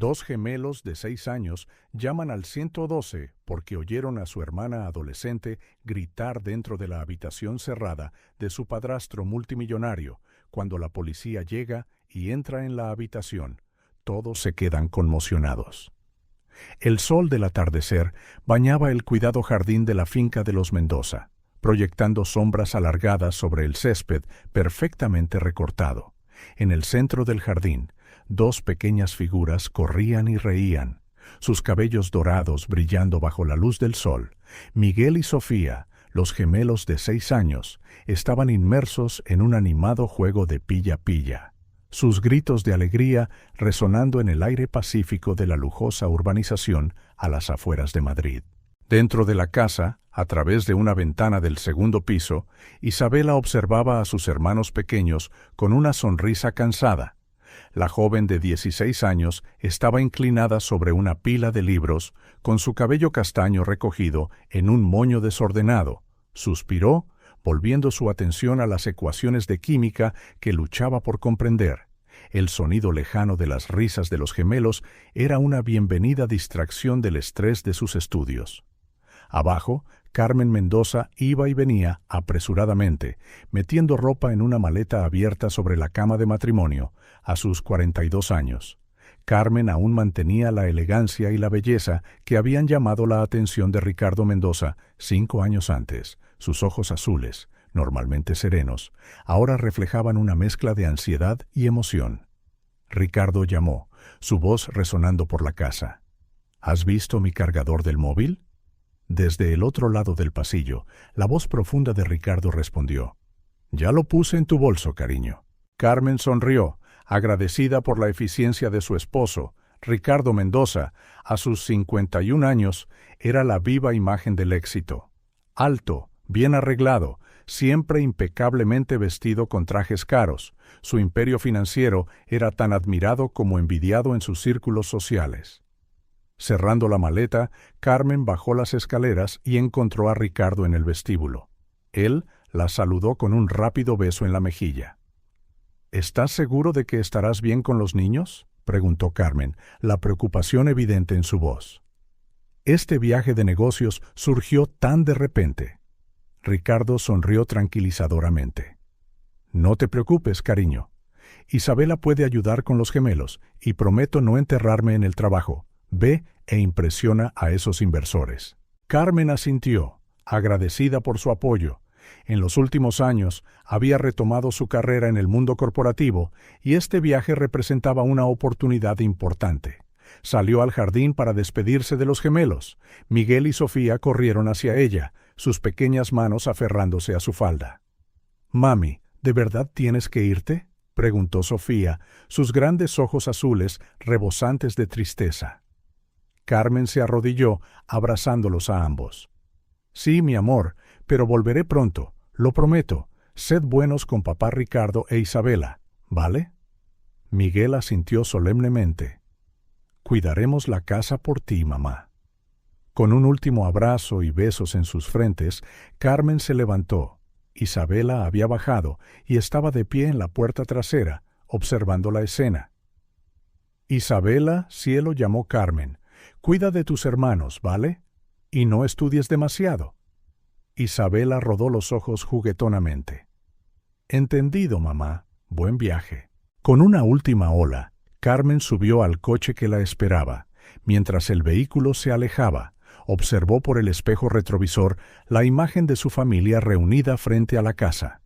Dos gemelos de 6 años llaman al 112 porque oyeron a su hermana adolescente gritar dentro de la habitación cerrada de su padrastro multimillonario. Cuando la policía llega y entra en la habitación, todos se quedan conmocionados. El sol del atardecer bañaba el cuidado jardín de la finca de los Mendoza, proyectando sombras alargadas sobre el césped perfectamente recortado. En el centro del jardín, dos pequeñas figuras corrían y reían, sus cabellos dorados brillando bajo la luz del sol. Miguel y Sofía, los gemelos de 6 años, estaban inmersos en un animado juego de pilla-pilla, sus gritos de alegría resonando en el aire pacífico de la lujosa urbanización a las afueras de Madrid. Dentro de la casa, a través de una ventana del segundo piso, Isabela observaba a sus hermanos pequeños con una sonrisa cansada. La joven de 16 años estaba inclinada sobre una pila de libros, con su cabello castaño recogido en un moño desordenado. Suspiró, volviendo su atención a las ecuaciones de química que luchaba por comprender. El sonido lejano de las risas de los gemelos era una bienvenida distracción del estrés de sus estudios. Abajo, Carmen Mendoza iba y venía apresuradamente, metiendo ropa en una maleta abierta sobre la cama de matrimonio, a sus 42 años. Carmen aún mantenía la elegancia y la belleza que habían llamado la atención de Ricardo Mendoza 5 años antes. Sus ojos azules, normalmente serenos, ahora reflejaban una mezcla de ansiedad y emoción. Ricardo llamó, su voz resonando por la casa. ¿Has visto mi cargador del móvil? Desde el otro lado del pasillo, la voz profunda de Ricardo respondió. Ya lo puse en tu bolso, cariño. Carmen sonrió, agradecida por la eficiencia de su esposo. Ricardo Mendoza, a sus 51 años, era la viva imagen del éxito. Alto, bien arreglado, siempre impecablemente vestido con trajes caros, su imperio financiero era tan admirado como envidiado en sus círculos sociales. Cerrando la maleta, Carmen bajó las escaleras y encontró a Ricardo en el vestíbulo. Él la saludó con un rápido beso en la mejilla. ¿Estás seguro de que estarás bien con los niños?, preguntó Carmen, la preocupación evidente en su voz. Este viaje de negocios surgió tan de repente. Ricardo sonrió tranquilizadoramente. No te preocupes, cariño. Isabela puede ayudar con los gemelos y prometo no enterrarme en el trabajo. Ve e impresiona a esos inversores. Carmen asintió, agradecida por su apoyo. En los últimos años había retomado su carrera en el mundo corporativo y este viaje representaba una oportunidad importante. Salió al jardín para despedirse de los gemelos. Miguel y Sofía corrieron hacia ella, sus pequeñas manos aferrándose a su falda. «Mami, ¿de verdad tienes que irte?», preguntó Sofía, sus grandes ojos azules rebosantes de tristeza. Carmen se arrodilló, abrazándolos a ambos. «Sí, mi amor, pero volveré pronto, lo prometo. Sed buenos con papá Ricardo e Isabela, ¿vale?» Miguel asintió solemnemente. «Cuidaremos la casa por ti, mamá». Con un último abrazo y besos en sus frentes, Carmen se levantó. Isabela había bajado y estaba de pie en la puerta trasera, observando la escena. «Isabela, cielo», llamó Carmen, «cuida de tus hermanos, ¿vale? Y no estudies demasiado». Isabela rodó los ojos juguetonamente. «Entendido, mamá. Buen viaje». Con una última ola, Carmen subió al coche que la esperaba. Mientras el vehículo se alejaba, observó por el espejo retrovisor la imagen de su familia reunida frente a la casa.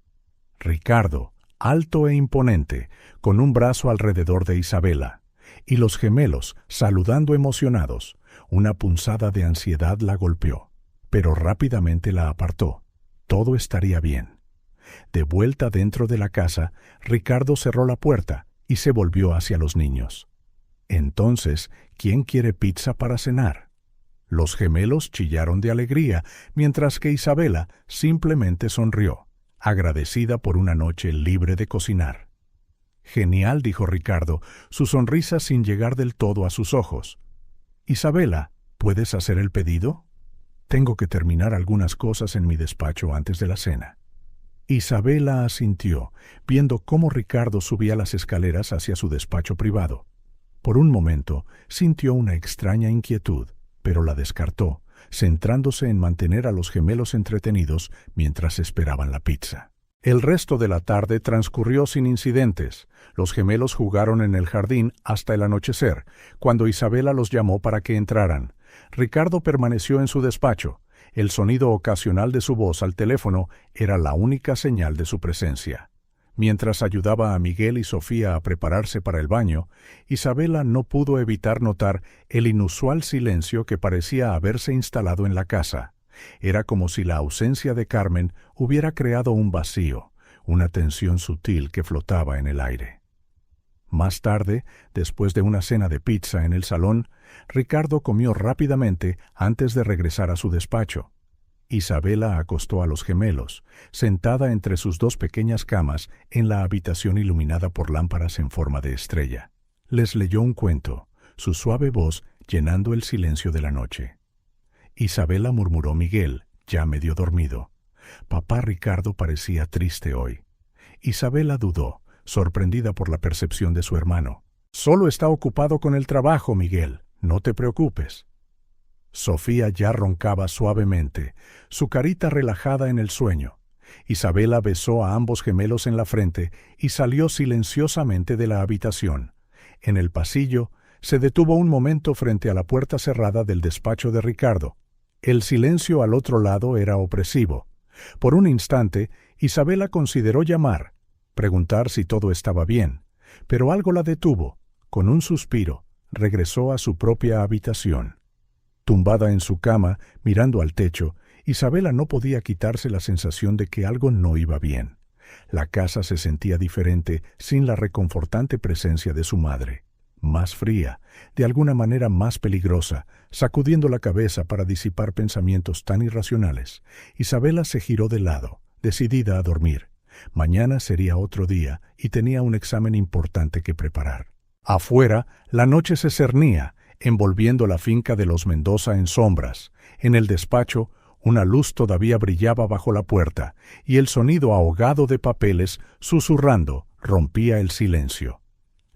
Ricardo, alto e imponente, con un brazo alrededor de Isabela, y los gemelos saludando emocionados. Una punzada de ansiedad la golpeó, pero rápidamente la apartó. Todo estaría bien. De vuelta dentro de la casa, Ricardo cerró la puerta y se volvió hacia los niños. Entonces, ¿quién quiere pizza para cenar? Los gemelos chillaron de alegría, mientras que Isabela simplemente sonrió, agradecida por una noche libre de cocinar. «Genial», dijo Ricardo, su sonrisa sin llegar del todo a sus ojos. «Isabela, ¿puedes hacer el pedido? Tengo que terminar algunas cosas en mi despacho antes de la cena». Isabela asintió, viendo cómo Ricardo subía las escaleras hacia su despacho privado. Por un momento sintió una extraña inquietud, pero la descartó, centrándose en mantener a los gemelos entretenidos mientras esperaban la pizza. El resto de la tarde transcurrió sin incidentes. Los gemelos jugaron en el jardín hasta el anochecer, cuando Isabela los llamó para que entraran. Ricardo permaneció en su despacho. El sonido ocasional de su voz al teléfono era la única señal de su presencia. Mientras ayudaba a Miguel y Sofía a prepararse para el baño, Isabela no pudo evitar notar el inusual silencio que parecía haberse instalado en la casa. Era como si la ausencia de Carmen hubiera creado un vacío, una tensión sutil que flotaba en el aire. Más tarde, después de una cena de pizza en el salón, Ricardo comió rápidamente antes de regresar a su despacho. Isabela acostó a los gemelos, sentada entre sus dos pequeñas camas en la habitación iluminada por lámparas en forma de estrella. Les leyó un cuento, su suave voz llenando el silencio de la noche. Isabela, murmuró Miguel, ya medio dormido. Papá Ricardo parecía triste hoy. Isabela dudó, sorprendida por la percepción de su hermano. Solo está ocupado con el trabajo, Miguel, no te preocupes. Sofía ya roncaba suavemente, su carita relajada en el sueño. Isabela besó a ambos gemelos en la frente y salió silenciosamente de la habitación. En el pasillo, se detuvo un momento frente a la puerta cerrada del despacho de Ricardo. El silencio al otro lado era opresivo. Por un instante, Isabela consideró llamar, preguntar si todo estaba bien, pero algo la detuvo. Con un suspiro, regresó a su propia habitación. Tumbada en su cama, mirando al techo, Isabela no podía quitarse la sensación de que algo no iba bien. La casa se sentía diferente sin la reconfortante presencia de su madre. Más fría, de alguna manera más peligrosa, sacudiendo la cabeza para disipar pensamientos tan irracionales. Isabela se giró de lado, decidida a dormir. Mañana sería otro día y tenía un examen importante que preparar. Afuera, la noche se cernía, envolviendo la finca de los Mendoza en sombras. En el despacho, una luz todavía brillaba bajo la puerta, y el sonido ahogado de papeles, susurrando, rompía el silencio.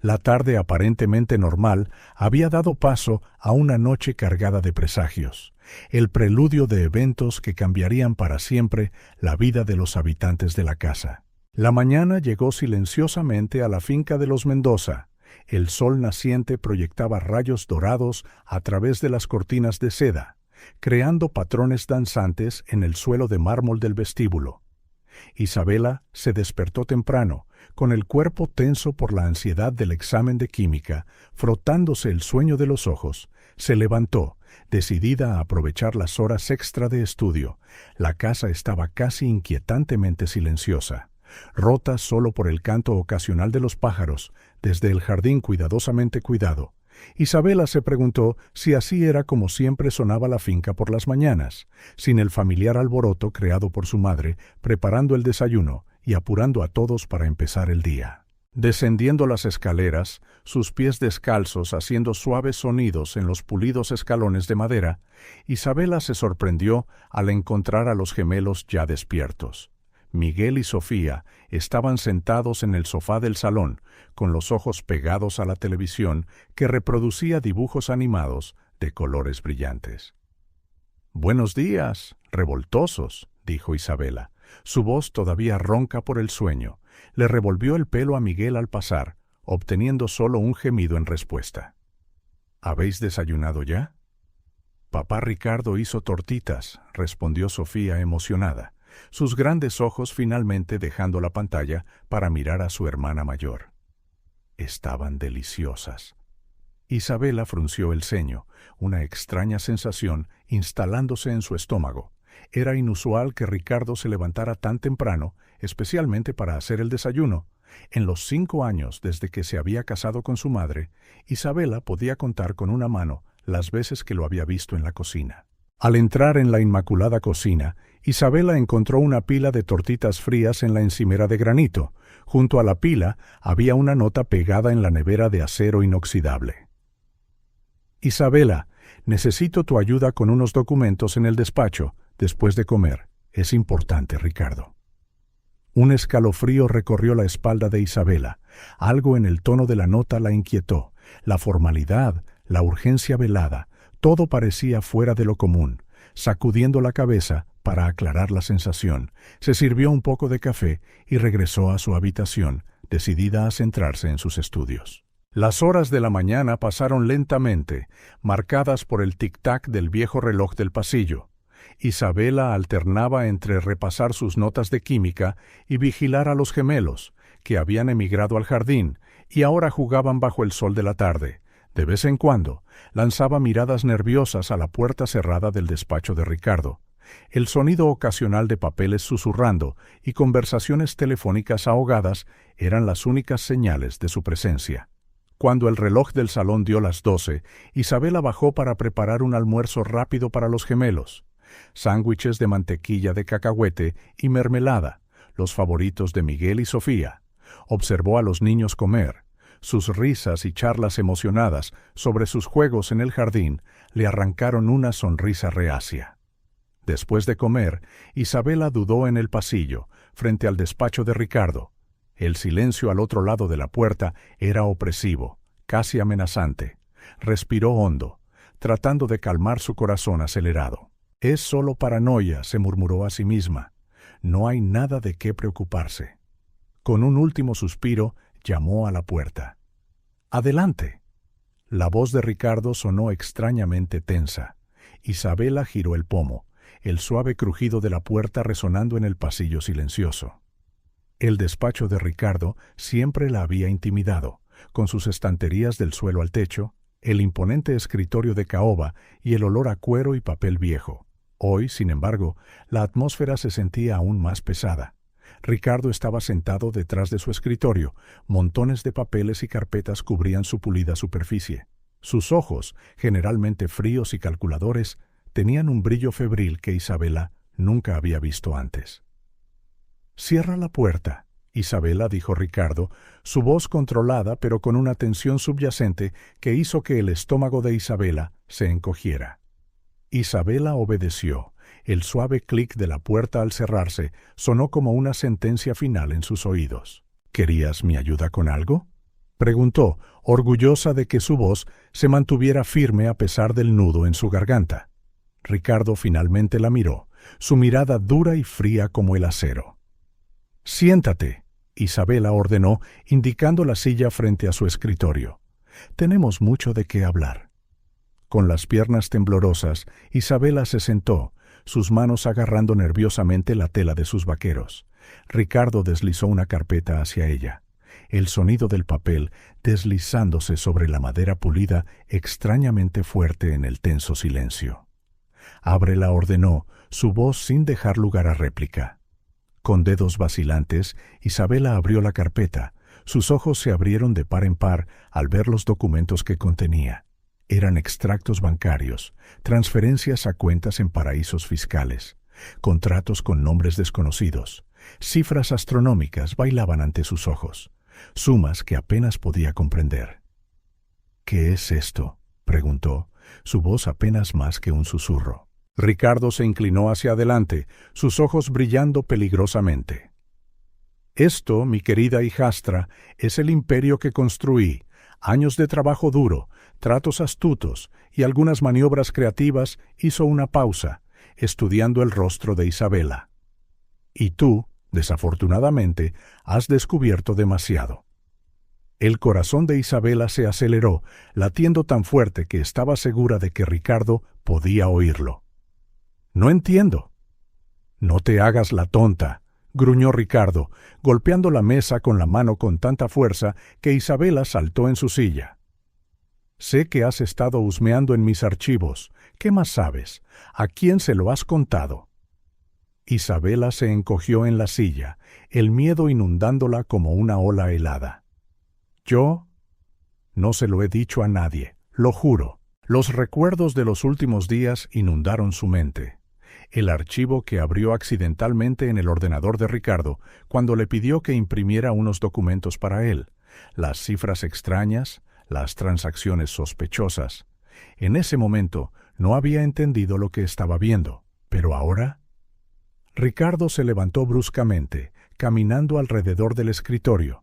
La tarde aparentemente normal había dado paso a una noche cargada de presagios, el preludio de eventos que cambiarían para siempre la vida de los habitantes de la casa. La mañana llegó silenciosamente a la finca de los Mendoza. El sol naciente proyectaba rayos dorados a través de las cortinas de seda, creando patrones danzantes en el suelo de mármol del vestíbulo. Isabela se despertó temprano, con el cuerpo tenso por la ansiedad del examen de química, frotándose el sueño de los ojos. Se levantó, decidida a aprovechar las horas extra de estudio. La casa estaba casi inquietantemente silenciosa, rota solo por el canto ocasional de los pájaros, desde el jardín cuidadosamente cuidado. Isabela se preguntó si así era como siempre sonaba la finca por las mañanas, sin el familiar alboroto creado por su madre, preparando el desayuno y apurando a todos para empezar el día. Descendiendo las escaleras, sus pies descalzos haciendo suaves sonidos en los pulidos escalones de madera, Isabela se sorprendió al encontrar a los gemelos ya despiertos. Miguel y Sofía estaban sentados en el sofá del salón, con los ojos pegados a la televisión que reproducía dibujos animados de colores brillantes. «Buenos días, revoltosos», dijo Isabela. Su voz, todavía ronca por el sueño, le revolvió el pelo a Miguel al pasar, obteniendo solo un gemido en respuesta. «¿Habéis desayunado ya?» «Papá Ricardo hizo tortitas», respondió Sofía emocionada, sus grandes ojos finalmente dejando la pantalla para mirar a su hermana mayor. Estaban deliciosas. Isabela frunció el ceño, una extraña sensación instalándose en su estómago. Era inusual que Ricardo se levantara tan temprano, especialmente para hacer el desayuno. En los 5 años desde que se había casado con su madre, Isabela podía contar con una mano las veces que lo había visto en la cocina. Al entrar en la inmaculada cocina, Isabela encontró una pila de tortitas frías en la encimera de granito. Junto a la pila había una nota pegada en la nevera de acero inoxidable. «Isabela, necesito tu ayuda con unos documentos en el despacho, después de comer. Es importante, Ricardo». Un escalofrío recorrió la espalda de Isabela. Algo en el tono de la nota la inquietó. La formalidad, la urgencia velada, todo parecía fuera de lo común. Sacudiendo la cabeza para aclarar la sensación, se sirvió un poco de café y regresó a su habitación, decidida a centrarse en sus estudios. Las horas de la mañana pasaron lentamente, marcadas por el tic-tac del viejo reloj del pasillo. Isabela alternaba entre repasar sus notas de química y vigilar a los gemelos, que habían emigrado al jardín y ahora jugaban bajo el sol de la tarde. De vez en cuando, lanzaba miradas nerviosas a la puerta cerrada del despacho de Ricardo. El sonido ocasional de papeles susurrando y conversaciones telefónicas ahogadas eran las únicas señales de su presencia. Cuando el reloj del salón dio las 12, Isabela bajó para preparar un almuerzo rápido para los gemelos. Sándwiches de mantequilla de cacahuete y mermelada, los favoritos de Miguel y Sofía. Observó a los niños comer. Sus risas y charlas emocionadas sobre sus juegos en el jardín le arrancaron una sonrisa reacia. Después de comer, Isabela dudó en el pasillo, frente al despacho de Ricardo. El silencio al otro lado de la puerta era opresivo, casi amenazante. Respiró hondo, tratando de calmar su corazón acelerado. «Es solo paranoia», se murmuró a sí misma. «No hay nada de qué preocuparse». Con un último suspiro, llamó a la puerta. «¡Adelante!». La voz de Ricardo sonó extrañamente tensa. Isabela giró el pomo, el suave crujido de la puerta resonando en el pasillo silencioso. El despacho de Ricardo siempre la había intimidado, con sus estanterías del suelo al techo, el imponente escritorio de caoba y el olor a cuero y papel viejo. Hoy, sin embargo, la atmósfera se sentía aún más pesada. Ricardo estaba sentado detrás de su escritorio, montones de papeles y carpetas cubrían su pulida superficie. Sus ojos, generalmente fríos y calculadores, tenían un brillo febril que Isabela nunca había visto antes. «Cierra la puerta», Isabela, dijo Ricardo, su voz controlada pero con una tensión subyacente que hizo que el estómago de Isabela se encogiera. Isabela obedeció. El suave clic de la puerta al cerrarse sonó como una sentencia final en sus oídos. «¿Querías mi ayuda con algo?», preguntó, orgullosa de que su voz se mantuviera firme a pesar del nudo en su garganta. Ricardo finalmente la miró, su mirada dura y fría como el acero. «Siéntate», Isabela ordenó, indicando la silla frente a su escritorio. «Tenemos mucho de qué hablar». Con las piernas temblorosas, Isabela se sentó, sus manos agarrando nerviosamente la tela de sus vaqueros. Ricardo deslizó una carpeta hacia ella. El sonido del papel deslizándose sobre la madera pulida extrañamente fuerte en el tenso silencio. «Ábrela», ordenó, su voz sin dejar lugar a réplica. Con dedos vacilantes, Isabela abrió la carpeta. Sus ojos se abrieron de par en par al ver los documentos que contenía. Eran extractos bancarios, transferencias a cuentas en paraísos fiscales, contratos con nombres desconocidos. Cifras astronómicas bailaban ante sus ojos, sumas que apenas podía comprender. «¿Qué es esto?», preguntó, su voz apenas más que un susurro. Ricardo se inclinó hacia adelante, sus ojos brillando peligrosamente. «Esto, mi querida hijastra, es el imperio que construí. Años de trabajo duro, tratos astutos y algunas maniobras creativas». Hizo una pausa, estudiando el rostro de Isabela. «Y tú, desafortunadamente, has descubierto demasiado». El corazón de Isabela se aceleró, latiendo tan fuerte que estaba segura de que Ricardo podía oírlo. «No entiendo». «No te hagas la tonta», gruñó Ricardo, golpeando la mesa con la mano con tanta fuerza que Isabela saltó en su silla. «Sé que has estado husmeando en mis archivos. ¿Qué más sabes? ¿A quién se lo has contado?». Isabela se encogió en la silla, el miedo inundándola como una ola helada. «Yo no se lo he dicho a nadie, lo juro». Los recuerdos de los últimos días inundaron su mente. El archivo que abrió accidentalmente en el ordenador de Ricardo cuando le pidió que imprimiera unos documentos para él, las cifras extrañas, las transacciones sospechosas. En ese momento no había entendido lo que estaba viendo, pero ahora... Ricardo se levantó bruscamente, caminando alrededor del escritorio.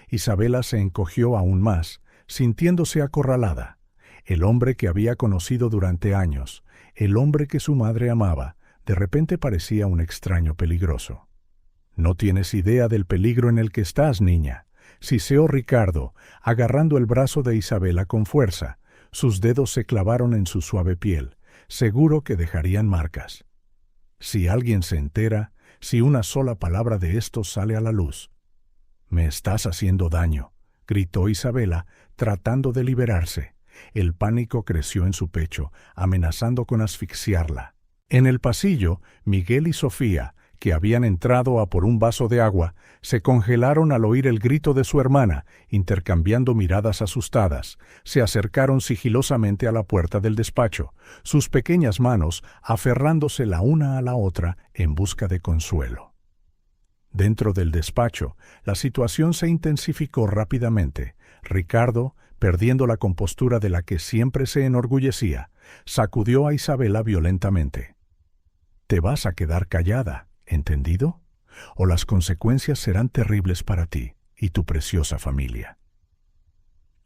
Isabela se encogió aún más, sintiéndose acorralada. El hombre que había conocido durante años, el hombre que su madre amaba, de repente parecía un extraño peligroso. «No tienes idea del peligro en el que estás, niña», siseó Ricardo, agarrando el brazo de Isabela con fuerza. Sus dedos se clavaron en su suave piel, seguro que dejarían marcas. «Si alguien se entera, si una sola palabra de esto sale a la luz». «Me estás haciendo daño», gritó Isabela, tratando de liberarse. El pánico creció en su pecho, amenazando con asfixiarla. En el pasillo, Miguel y Sofía, que habían entrado a por un vaso de agua, se congelaron al oír el grito de su hermana, intercambiando miradas asustadas. Se acercaron sigilosamente a la puerta del despacho, sus pequeñas manos aferrándose la una a la otra en busca de consuelo. Dentro del despacho, la situación se intensificó rápidamente. Ricardo, perdiendo la compostura de la que siempre se enorgullecía, sacudió a Isabela violentamente. «Te vas a quedar callada, ¿entendido? O las consecuencias serán terribles para ti y tu preciosa familia».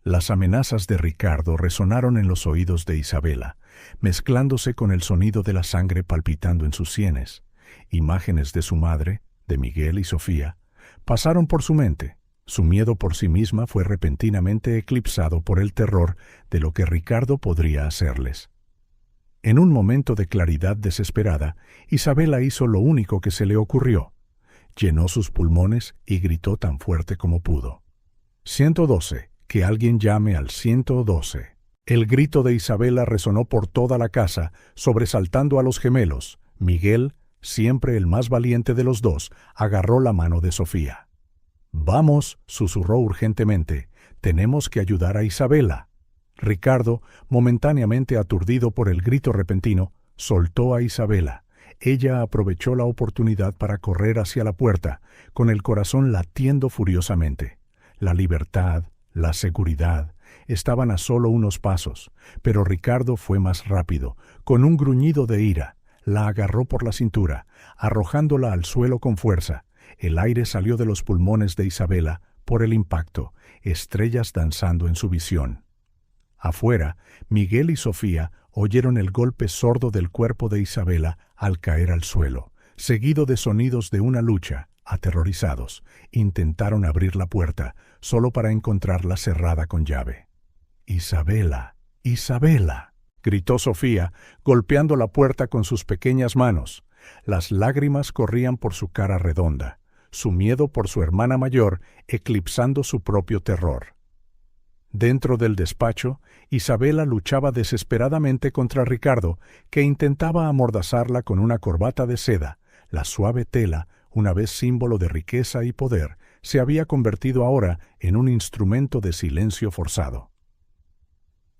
Las amenazas de Ricardo resonaron en los oídos de Isabela, mezclándose con el sonido de la sangre palpitando en sus sienes. Imágenes de su madre, de Miguel y Sofía, pasaron por su mente. Su miedo por sí misma fue repentinamente eclipsado por el terror de lo que Ricardo podría hacerles. En un momento de claridad desesperada, Isabela hizo lo único que se le ocurrió. Llenó sus pulmones y gritó tan fuerte como pudo. «112, que alguien llame al 112». El grito de Isabela resonó por toda la casa, sobresaltando a los gemelos. Miguel, siempre el más valiente de los dos, agarró la mano de Sofía. «Vamos», susurró urgentemente, «tenemos que ayudar a Isabela». Ricardo, momentáneamente aturdido por el grito repentino, soltó a Isabela. Ella aprovechó la oportunidad para correr hacia la puerta, con el corazón latiendo furiosamente. La libertad, la seguridad, estaban a solo unos pasos, pero Ricardo fue más rápido. Con un gruñido de ira, la agarró por la cintura, arrojándola al suelo con fuerza. El aire salió de los pulmones de Isabela por el impacto, estrellas danzando en su visión. Afuera, Miguel y Sofía oyeron el golpe sordo del cuerpo de Isabela al caer al suelo, seguido de sonidos de una lucha. Aterrorizados, intentaron abrir la puerta, solo para encontrarla cerrada con llave. «Isabela, Isabela», gritó Sofía, golpeando la puerta con sus pequeñas manos. Las lágrimas corrían por su cara redonda, su miedo por su hermana mayor eclipsando su propio terror. Dentro del despacho, Isabela luchaba desesperadamente contra Ricardo, que intentaba amordazarla con una corbata de seda. La suave tela, una vez símbolo de riqueza y poder, se había convertido ahora en un instrumento de silencio forzado.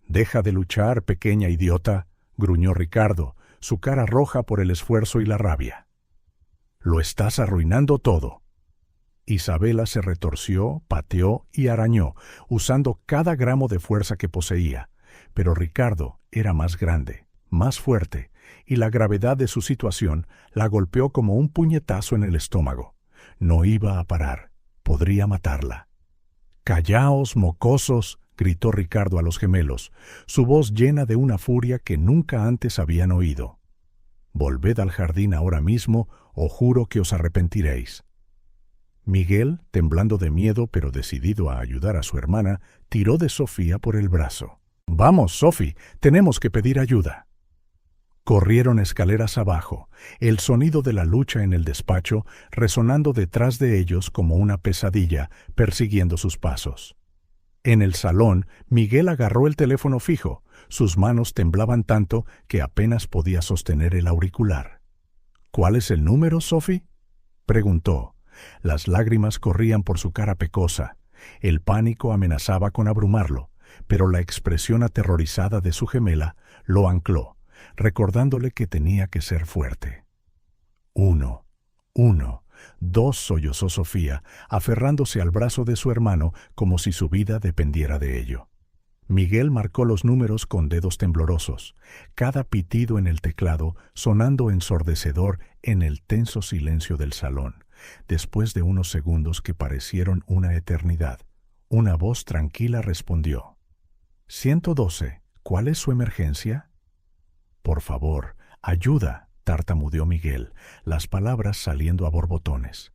«Deja de luchar, pequeña idiota», gruñó Ricardo, su cara roja por el esfuerzo y la rabia. «Lo estás arruinando todo». Isabela se retorció, pateó y arañó, usando cada gramo de fuerza que poseía. Pero Ricardo era más grande, más fuerte, y la gravedad de su situación la golpeó como un puñetazo en el estómago. No iba a parar, podría matarla. «¡Callaos, mocosos!», gritó Ricardo a los gemelos, su voz llena de una furia que nunca antes habían oído. «Volved al jardín ahora mismo, o juro que os arrepentiréis». Miguel, temblando de miedo pero decidido a ayudar a su hermana, tiró de Sofía por el brazo. «Vamos, Sophie, tenemos que pedir ayuda». Corrieron escaleras abajo, el sonido de la lucha en el despacho resonando detrás de ellos como una pesadilla, persiguiendo sus pasos. En el salón, Miguel agarró el teléfono fijo. Sus manos temblaban tanto que apenas podía sostener el auricular. «¿Cuál es el número, Sophie?», preguntó. Las lágrimas corrían por su cara pecosa. El pánico amenazaba con abrumarlo, pero la expresión aterrorizada de su gemela lo ancló, recordándole que tenía que ser fuerte. «1, 2», sollozó Sofía, aferrándose al brazo de su hermano como si su vida dependiera de ello. Miguel marcó los números con dedos temblorosos, cada pitido en el teclado sonando ensordecedor en el tenso silencio del salón. Después de unos segundos que parecieron una eternidad, una voz tranquila respondió. 112. ¿Cuál es su emergencia? Por favor, ayuda, tartamudeó Miguel, las palabras saliendo a borbotones.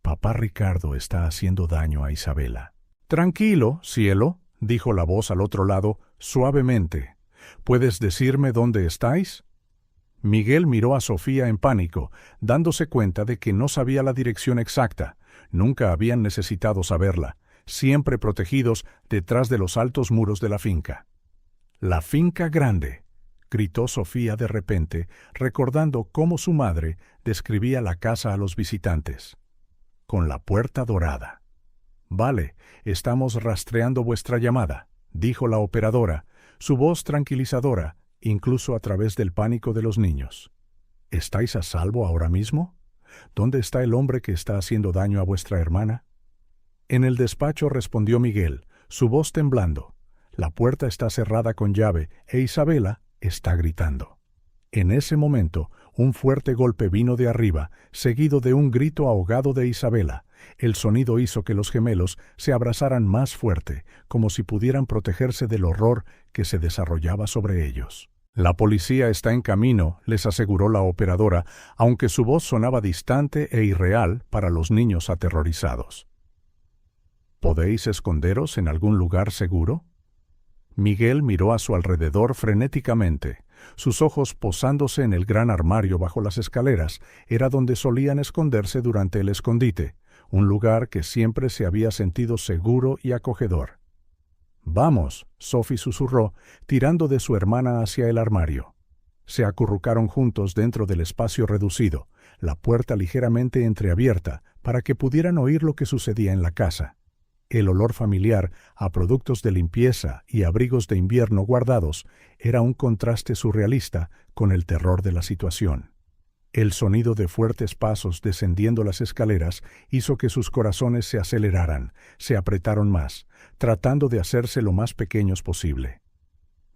Papá Ricardo está haciendo daño a Isabela. Tranquilo, cielo, dijo la voz al otro lado, suavemente. ¿Puedes decirme dónde estáis? Miguel miró a Sofía en pánico, dándose cuenta de que no sabía la dirección exacta. Nunca habían necesitado saberla, siempre protegidos detrás de los altos muros de la finca. La finca grande, gritó Sofía de repente, recordando cómo su madre describía la casa a los visitantes. Con la puerta dorada. Vale, estamos rastreando vuestra llamada, dijo la operadora, su voz tranquilizadora, incluso a través del pánico de los niños. ¿Estáis a salvo ahora mismo? ¿Dónde está el hombre que está haciendo daño a vuestra hermana? En el despacho respondió Miguel, su voz temblando. La puerta está cerrada con llave e Isabela está gritando. En ese momento, un fuerte golpe vino de arriba, seguido de un grito ahogado de Isabela. El sonido hizo que los gemelos se abrazaran más fuerte, como si pudieran protegerse del horror que se desarrollaba sobre ellos. La policía está en camino, les aseguró la operadora, aunque su voz sonaba distante e irreal para los niños aterrorizados. ¿Podéis esconderos en algún lugar seguro? Miguel miró a su alrededor frenéticamente. Sus ojos posándose en el gran armario bajo las escaleras, era donde solían esconderse durante el escondite, un lugar que siempre se había sentido seguro y acogedor. «Vamos», Sophie susurró, tirando de su hermana hacia el armario. Se acurrucaron juntos dentro del espacio reducido, la puerta ligeramente entreabierta, para que pudieran oír lo que sucedía en la casa. El olor familiar a productos de limpieza y abrigos de invierno guardados era un contraste surrealista con el terror de la situación. El sonido de fuertes pasos descendiendo las escaleras hizo que sus corazones se aceleraran, se apretaron más, tratando de hacerse lo más pequeños posible.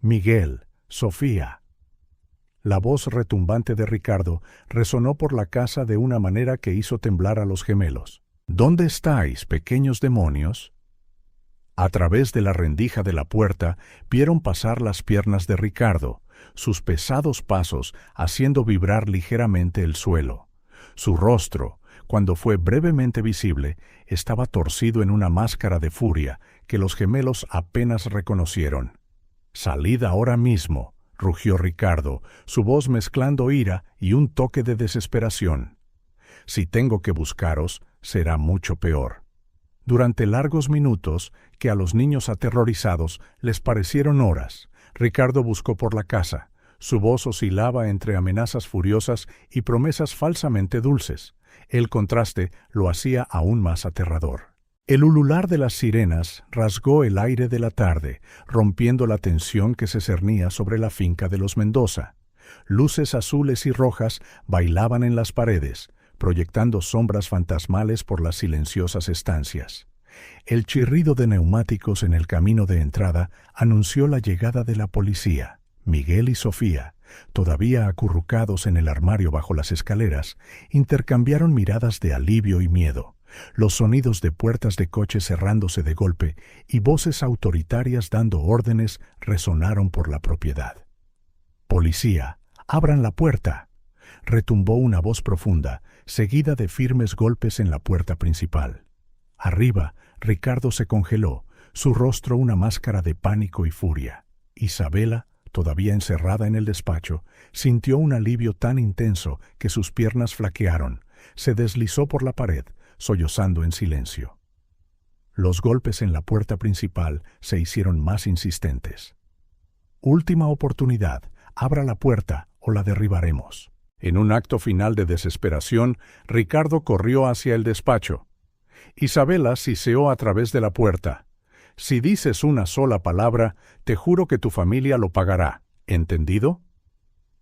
«Miguel, Sofía». La voz retumbante de Ricardo resonó por la casa de una manera que hizo temblar a los gemelos. «¿Dónde estáis, pequeños demonios?» A través de la rendija de la puerta vieron pasar las piernas de Ricardo, sus pesados pasos haciendo vibrar ligeramente el suelo. Su rostro, cuando fue brevemente visible, estaba torcido en una máscara de furia que los gemelos apenas reconocieron. «Salid ahora mismo», rugió Ricardo, su voz mezclando ira y un toque de desesperación. «Si tengo que buscaros, será mucho peor». Durante largos minutos, que a los niños aterrorizados les parecieron horas, Ricardo buscó por la casa. Su voz oscilaba entre amenazas furiosas y promesas falsamente dulces. El contraste lo hacía aún más aterrador. El ulular de las sirenas rasgó el aire de la tarde, rompiendo la tensión que se cernía sobre la finca de los Mendoza. Luces azules y rojas bailaban en las paredes, proyectando sombras fantasmales por las silenciosas estancias. El chirrido de neumáticos en el camino de entrada anunció la llegada de la policía. Miguel y Sofía, todavía acurrucados en el armario bajo las escaleras, intercambiaron miradas de alivio y miedo. Los sonidos de puertas de coche cerrándose de golpe y voces autoritarias dando órdenes resonaron por la propiedad. «Policía, abran la puerta», retumbó una voz profunda, seguida de firmes golpes en la puerta principal. Arriba, Ricardo se congeló, su rostro una máscara de pánico y furia. Isabela, todavía encerrada en el despacho, sintió un alivio tan intenso que sus piernas flaquearon, se deslizó por la pared, sollozando en silencio. Los golpes en la puerta principal se hicieron más insistentes. «Última oportunidad, abra la puerta o la derribaremos». En un acto final de desesperación, Ricardo corrió hacia el despacho. Isabela siseó a través de la puerta. «Si dices una sola palabra, te juro que tu familia lo pagará. ¿Entendido?»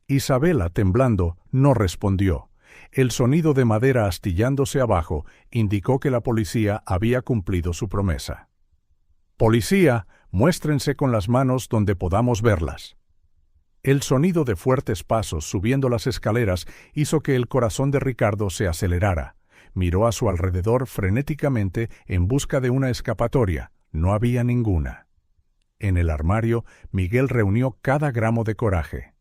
Isabela, temblando, no respondió. El sonido de madera astillándose abajo indicó que la policía había cumplido su promesa. «Policía, muéstrense con las manos donde podamos verlas». El sonido de fuertes pasos subiendo las escaleras hizo que el corazón de Ricardo se acelerara. Miró a su alrededor frenéticamente en busca de una escapatoria. No había ninguna. En el armario, Miguel reunió cada gramo de coraje.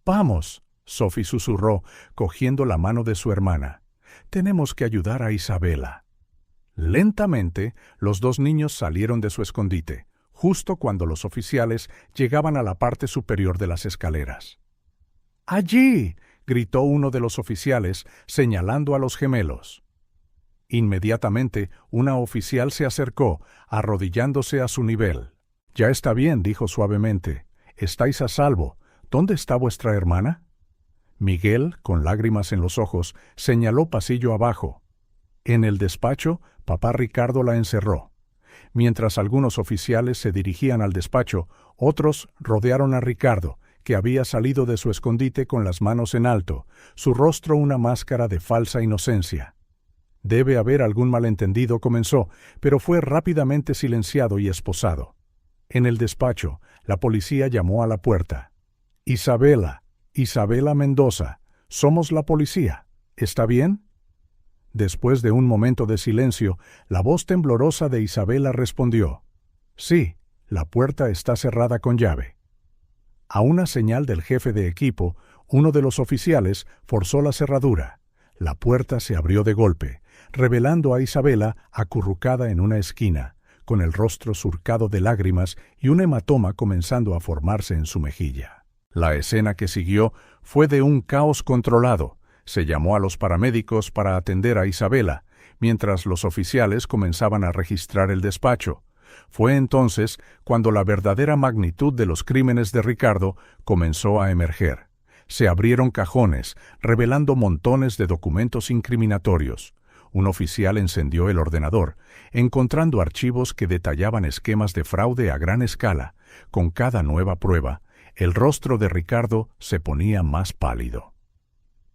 «Vamos», Sophie susurró, cogiendo la mano de su hermana. «Tenemos que ayudar a Isabela». Lentamente, los dos niños salieron de su escondite, justo cuando los oficiales llegaban a la parte superior de las escaleras. «¡Allí!», gritó uno de los oficiales, señalando a los gemelos. Inmediatamente, una oficial se acercó, arrodillándose a su nivel. «Ya está bien», dijo suavemente. «Estáis a salvo. ¿Dónde está vuestra hermana?» Miguel, con lágrimas en los ojos, señaló pasillo abajo. En el despacho, papá Ricardo la encerró. Mientras algunos oficiales se dirigían al despacho, otros rodearon a Ricardo, que había salido de su escondite con las manos en alto, su rostro una máscara de falsa inocencia. «Debe haber algún malentendido», comenzó, pero fue rápidamente silenciado y esposado. En el despacho, la policía llamó a la puerta. «Isabela, Isabela Mendoza, somos la policía. ¿Está bien?». Después de un momento de silencio, la voz temblorosa de Isabela respondió: «Sí, la puerta está cerrada con llave». A una señal del jefe de equipo, uno de los oficiales forzó la cerradura. La puerta se abrió de golpe, revelando a Isabela acurrucada en una esquina, con el rostro surcado de lágrimas y un hematoma comenzando a formarse en su mejilla. La escena que siguió fue de un caos controlado. Se llamó a los paramédicos para atender a Isabela, mientras los oficiales comenzaban a registrar el despacho. Fue entonces cuando la verdadera magnitud de los crímenes de Ricardo comenzó a emerger. Se abrieron cajones, revelando montones de documentos incriminatorios. Un oficial encendió el ordenador, encontrando archivos que detallaban esquemas de fraude a gran escala. Con cada nueva prueba, el rostro de Ricardo se ponía más pálido.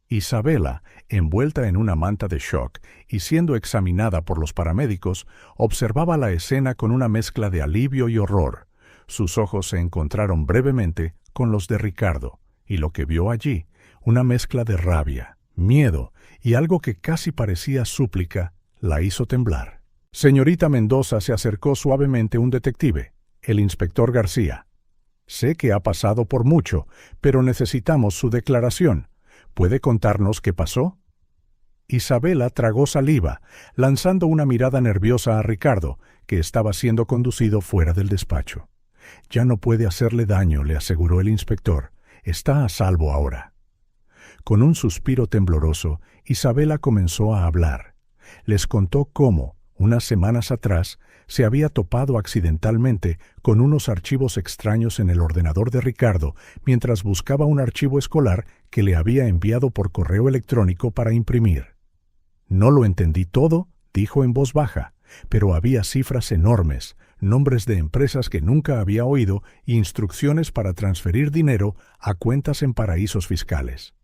Isabela, envuelta en una manta de shock y siendo examinada por los paramédicos, observaba la escena con una mezcla de alivio y horror. Sus ojos se encontraron brevemente con los de Ricardo, y lo que vio allí, una mezcla de rabia, miedo y algo que casi parecía súplica, la hizo temblar. «Señorita Mendoza», se acercó suavemente un detective, el inspector García. «Sé que ha pasado por mucho, pero necesitamos su declaración. ¿Puede contarnos qué pasó?». Isabela tragó saliva, lanzando una mirada nerviosa a Ricardo, que estaba siendo conducido fuera del despacho. «Ya no puede hacerle daño», le aseguró el inspector. «Está a salvo ahora». Con un suspiro tembloroso, Isabela comenzó a hablar. Les contó cómo, unas semanas atrás, se había topado accidentalmente con unos archivos extraños en el ordenador de Ricardo mientras buscaba un archivo escolar que le había enviado por correo electrónico para imprimir. «No lo entendí todo», dijo en voz baja, «pero había cifras enormes, nombres de empresas que nunca había oído e instrucciones para transferir dinero a cuentas en paraísos fiscales».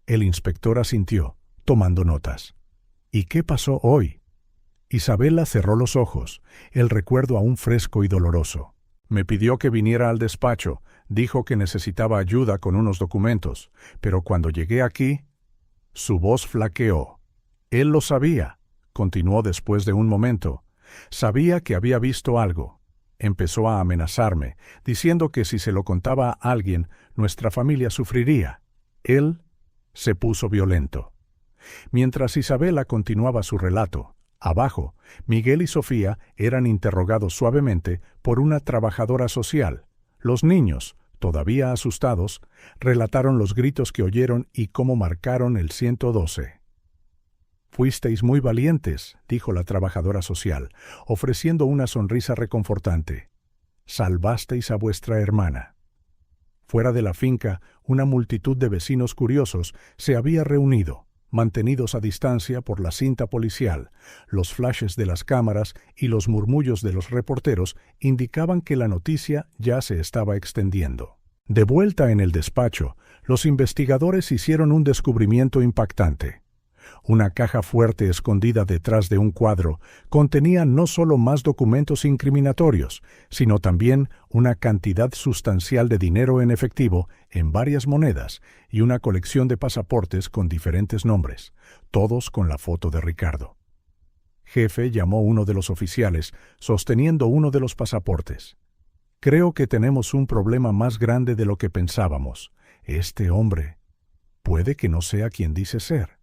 El inspector asintió, tomando notas. «¿Y qué pasó hoy?». Isabela cerró los ojos, el recuerdo aún fresco y doloroso. «Me pidió que viniera al despacho, dijo que necesitaba ayuda con unos documentos, pero cuando llegué aquí...». Su voz flaqueó. «Él lo sabía», continuó después de un momento. «Sabía que había visto algo. Empezó a amenazarme, diciendo que si se lo contaba a alguien, nuestra familia sufriría. Él se puso violento». Mientras Isabela continuaba su relato, abajo, Miguel y Sofía eran interrogados suavemente por una trabajadora social. Los niños, todavía asustados, relataron los gritos que oyeron y cómo marcaron el 112. «Fuisteis muy valientes», dijo la trabajadora social, ofreciendo una sonrisa reconfortante. «Salvasteis a vuestra hermana». Fuera de la finca, una multitud de vecinos curiosos se había reunido, mantenidos a distancia por la cinta policial. Los flashes de las cámaras y los murmullos de los reporteros indicaban que la noticia ya se estaba extendiendo. De vuelta en el despacho, los investigadores hicieron un descubrimiento impactante. Una caja fuerte escondida detrás de un cuadro contenía no solo más documentos incriminatorios, sino también una cantidad sustancial de dinero en efectivo en varias monedas y una colección de pasaportes con diferentes nombres, todos con la foto de Ricardo. Jefe llamó uno de los oficiales, sosteniendo uno de los pasaportes. Creo que tenemos un problema más grande de lo que pensábamos. Este hombre puede que no sea quien dice ser.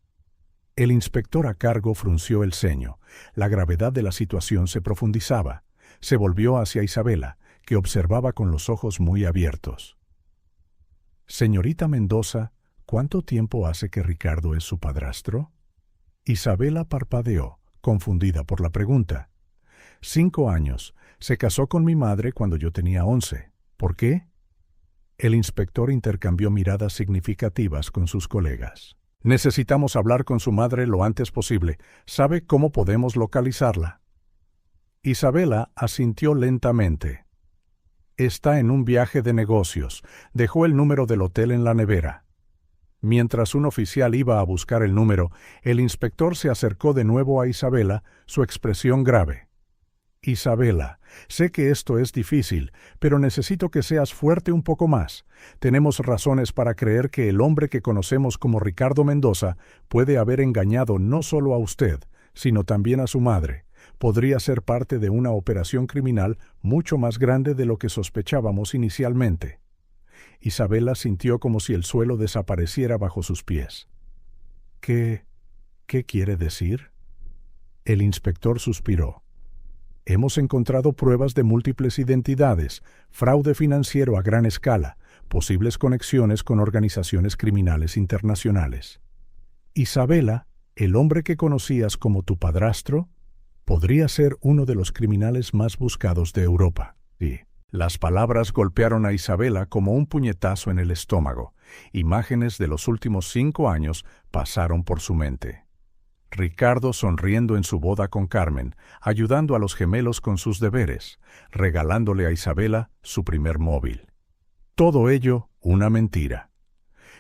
El inspector a cargo frunció el ceño. La gravedad de la situación se profundizaba. Se volvió hacia Isabela, que observaba con los ojos muy abiertos. Señorita Mendoza, ¿cuánto tiempo hace que Ricardo es su padrastro? Isabela parpadeó, confundida por la pregunta. 5 años. Se casó con mi madre cuando yo tenía 11. ¿Por qué? El inspector intercambió miradas significativas con sus colegas. Necesitamos hablar con su madre lo antes posible. ¿Sabe cómo podemos localizarla? Isabela asintió lentamente. Está en un viaje de negocios. Dejó el número del hotel en la nevera. Mientras un oficial iba a buscar el número, el inspector se acercó de nuevo a Isabela, su expresión grave. Isabela, sé que esto es difícil, pero necesito que seas fuerte un poco más. Tenemos razones para creer que el hombre que conocemos como Ricardo Mendoza puede haber engañado no solo a usted, sino también a su madre. Podría ser parte de una operación criminal mucho más grande de lo que sospechábamos inicialmente. Isabela sintió como si el suelo desapareciera bajo sus pies. ¿Qué quiere decir? El inspector suspiró. Hemos encontrado pruebas de múltiples identidades, fraude financiero a gran escala, posibles conexiones con organizaciones criminales internacionales. Isabela, el hombre que conocías como tu padrastro, podría ser uno de los criminales más buscados de Europa. Sí. Las palabras golpearon a Isabela como un puñetazo en el estómago. Imágenes de los últimos 5 años pasaron por su mente. Ricardo sonriendo en su boda con Carmen, ayudando a los gemelos con sus deberes, regalándole a Isabela su primer móvil. Todo ello una mentira.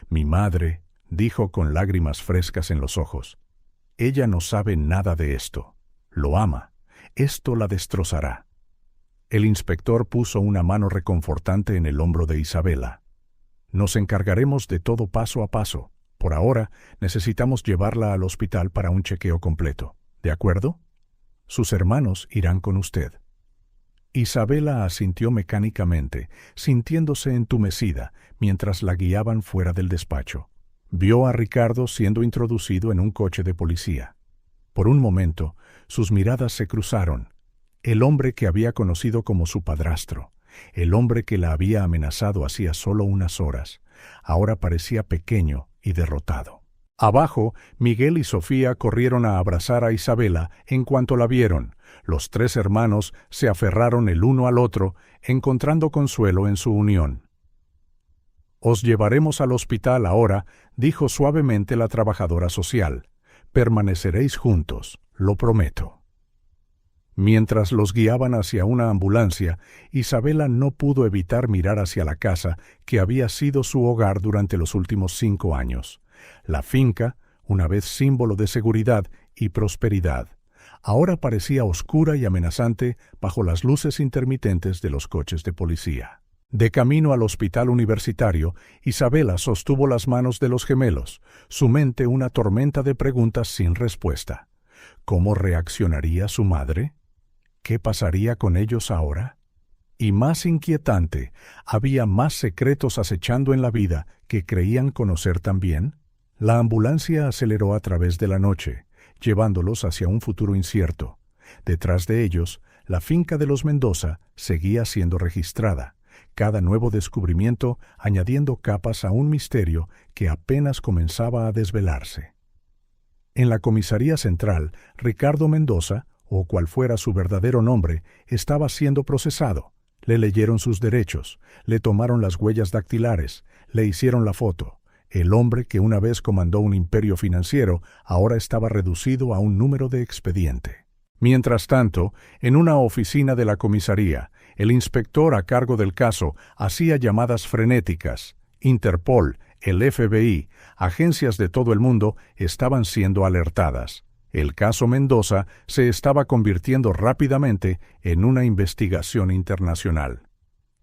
Mi madre, dijo con lágrimas frescas en los ojos, ella no sabe nada de esto. Lo ama. Esto la destrozará. El inspector puso una mano reconfortante en el hombro de Isabela. Nos encargaremos de todo paso a paso. Por ahora, necesitamos llevarla al hospital para un chequeo completo. ¿De acuerdo? Sus hermanos irán con usted. Isabela asintió mecánicamente, sintiéndose entumecida, mientras la guiaban fuera del despacho. Vio a Ricardo siendo introducido en un coche de policía. Por un momento, sus miradas se cruzaron. El hombre que había conocido como su padrastro, el hombre que la había amenazado hacía solo unas horas, ahora parecía pequeño y derrotado. Abajo, Miguel y Sofía corrieron a abrazar a Isabela en cuanto la vieron. Los 3 hermanos se aferraron el uno al otro, encontrando consuelo en su unión. Os llevaremos al hospital ahora, dijo suavemente la trabajadora social. Permaneceréis juntos, lo prometo. Mientras los guiaban hacia una ambulancia, Isabela no pudo evitar mirar hacia la casa que había sido su hogar durante los últimos 5 años. La finca, una vez símbolo de seguridad y prosperidad, ahora parecía oscura y amenazante bajo las luces intermitentes de los coches de policía. De camino al hospital universitario, Isabela sostuvo las manos de los gemelos, su mente una tormenta de preguntas sin respuesta. ¿Cómo reaccionaría su madre? ¿Qué pasaría con ellos ahora? Y más inquietante, ¿había más secretos acechando en la vida que creían conocer también? La ambulancia aceleró a través de la noche, llevándolos hacia un futuro incierto. Detrás de ellos, la finca de los Mendoza seguía siendo registrada, cada nuevo descubrimiento añadiendo capas a un misterio que apenas comenzaba a desvelarse. En la comisaría central, Ricardo Mendoza, o cual fuera su verdadero nombre, estaba siendo procesado. Le leyeron sus derechos, le tomaron las huellas dactilares, le hicieron la foto. El hombre que una vez comandó un imperio financiero ahora estaba reducido a un número de expediente. Mientras tanto, en una oficina de la comisaría, el inspector a cargo del caso hacía llamadas frenéticas. Interpol, el FBI, agencias de todo el mundo estaban siendo alertadas. El caso Mendoza se estaba convirtiendo rápidamente en una investigación internacional.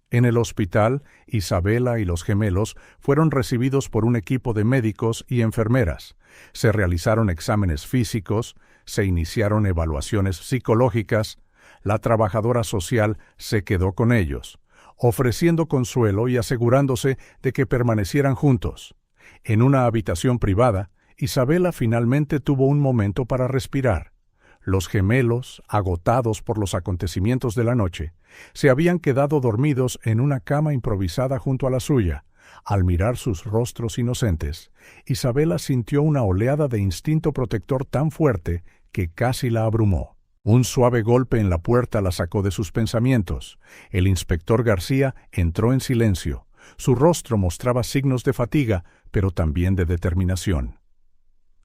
En el hospital, Isabela y los gemelos fueron recibidos por un equipo de médicos y enfermeras. Se realizaron exámenes físicos, se iniciaron evaluaciones psicológicas. La trabajadora social se quedó con ellos. ofreciendo consuelo y asegurándose de que permanecieran juntos. En una habitación privada, Isabela finalmente tuvo un momento para respirar. Los gemelos, agotados por los acontecimientos de la noche, se habían quedado dormidos en una cama improvisada junto a la suya. Al mirar sus rostros inocentes, Isabela sintió una oleada de instinto protector tan fuerte que casi la abrumó. Un suave golpe en la puerta la sacó de sus pensamientos. El inspector García entró en silencio. Su rostro mostraba signos de fatiga, pero también de determinación.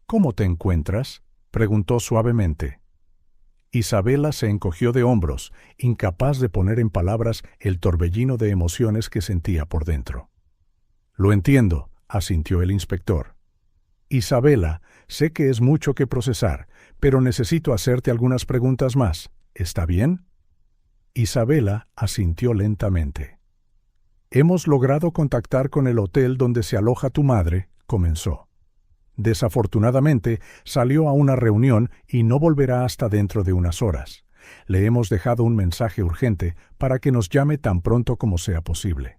«¿Cómo te encuentras?», preguntó suavemente. Isabela se encogió de hombros, incapaz de poner en palabras el torbellino de emociones que sentía por dentro. «Lo entiendo», asintió el inspector. «Isabela, sé que es mucho que procesar, pero necesito hacerte algunas preguntas más. ¿Está bien?». Isabela asintió lentamente. «Hemos logrado contactar con el hotel donde se aloja tu madre», comenzó. «Desafortunadamente, salió a una reunión y no volverá hasta dentro de unas horas. Le hemos dejado un mensaje urgente para que nos llame tan pronto como sea posible».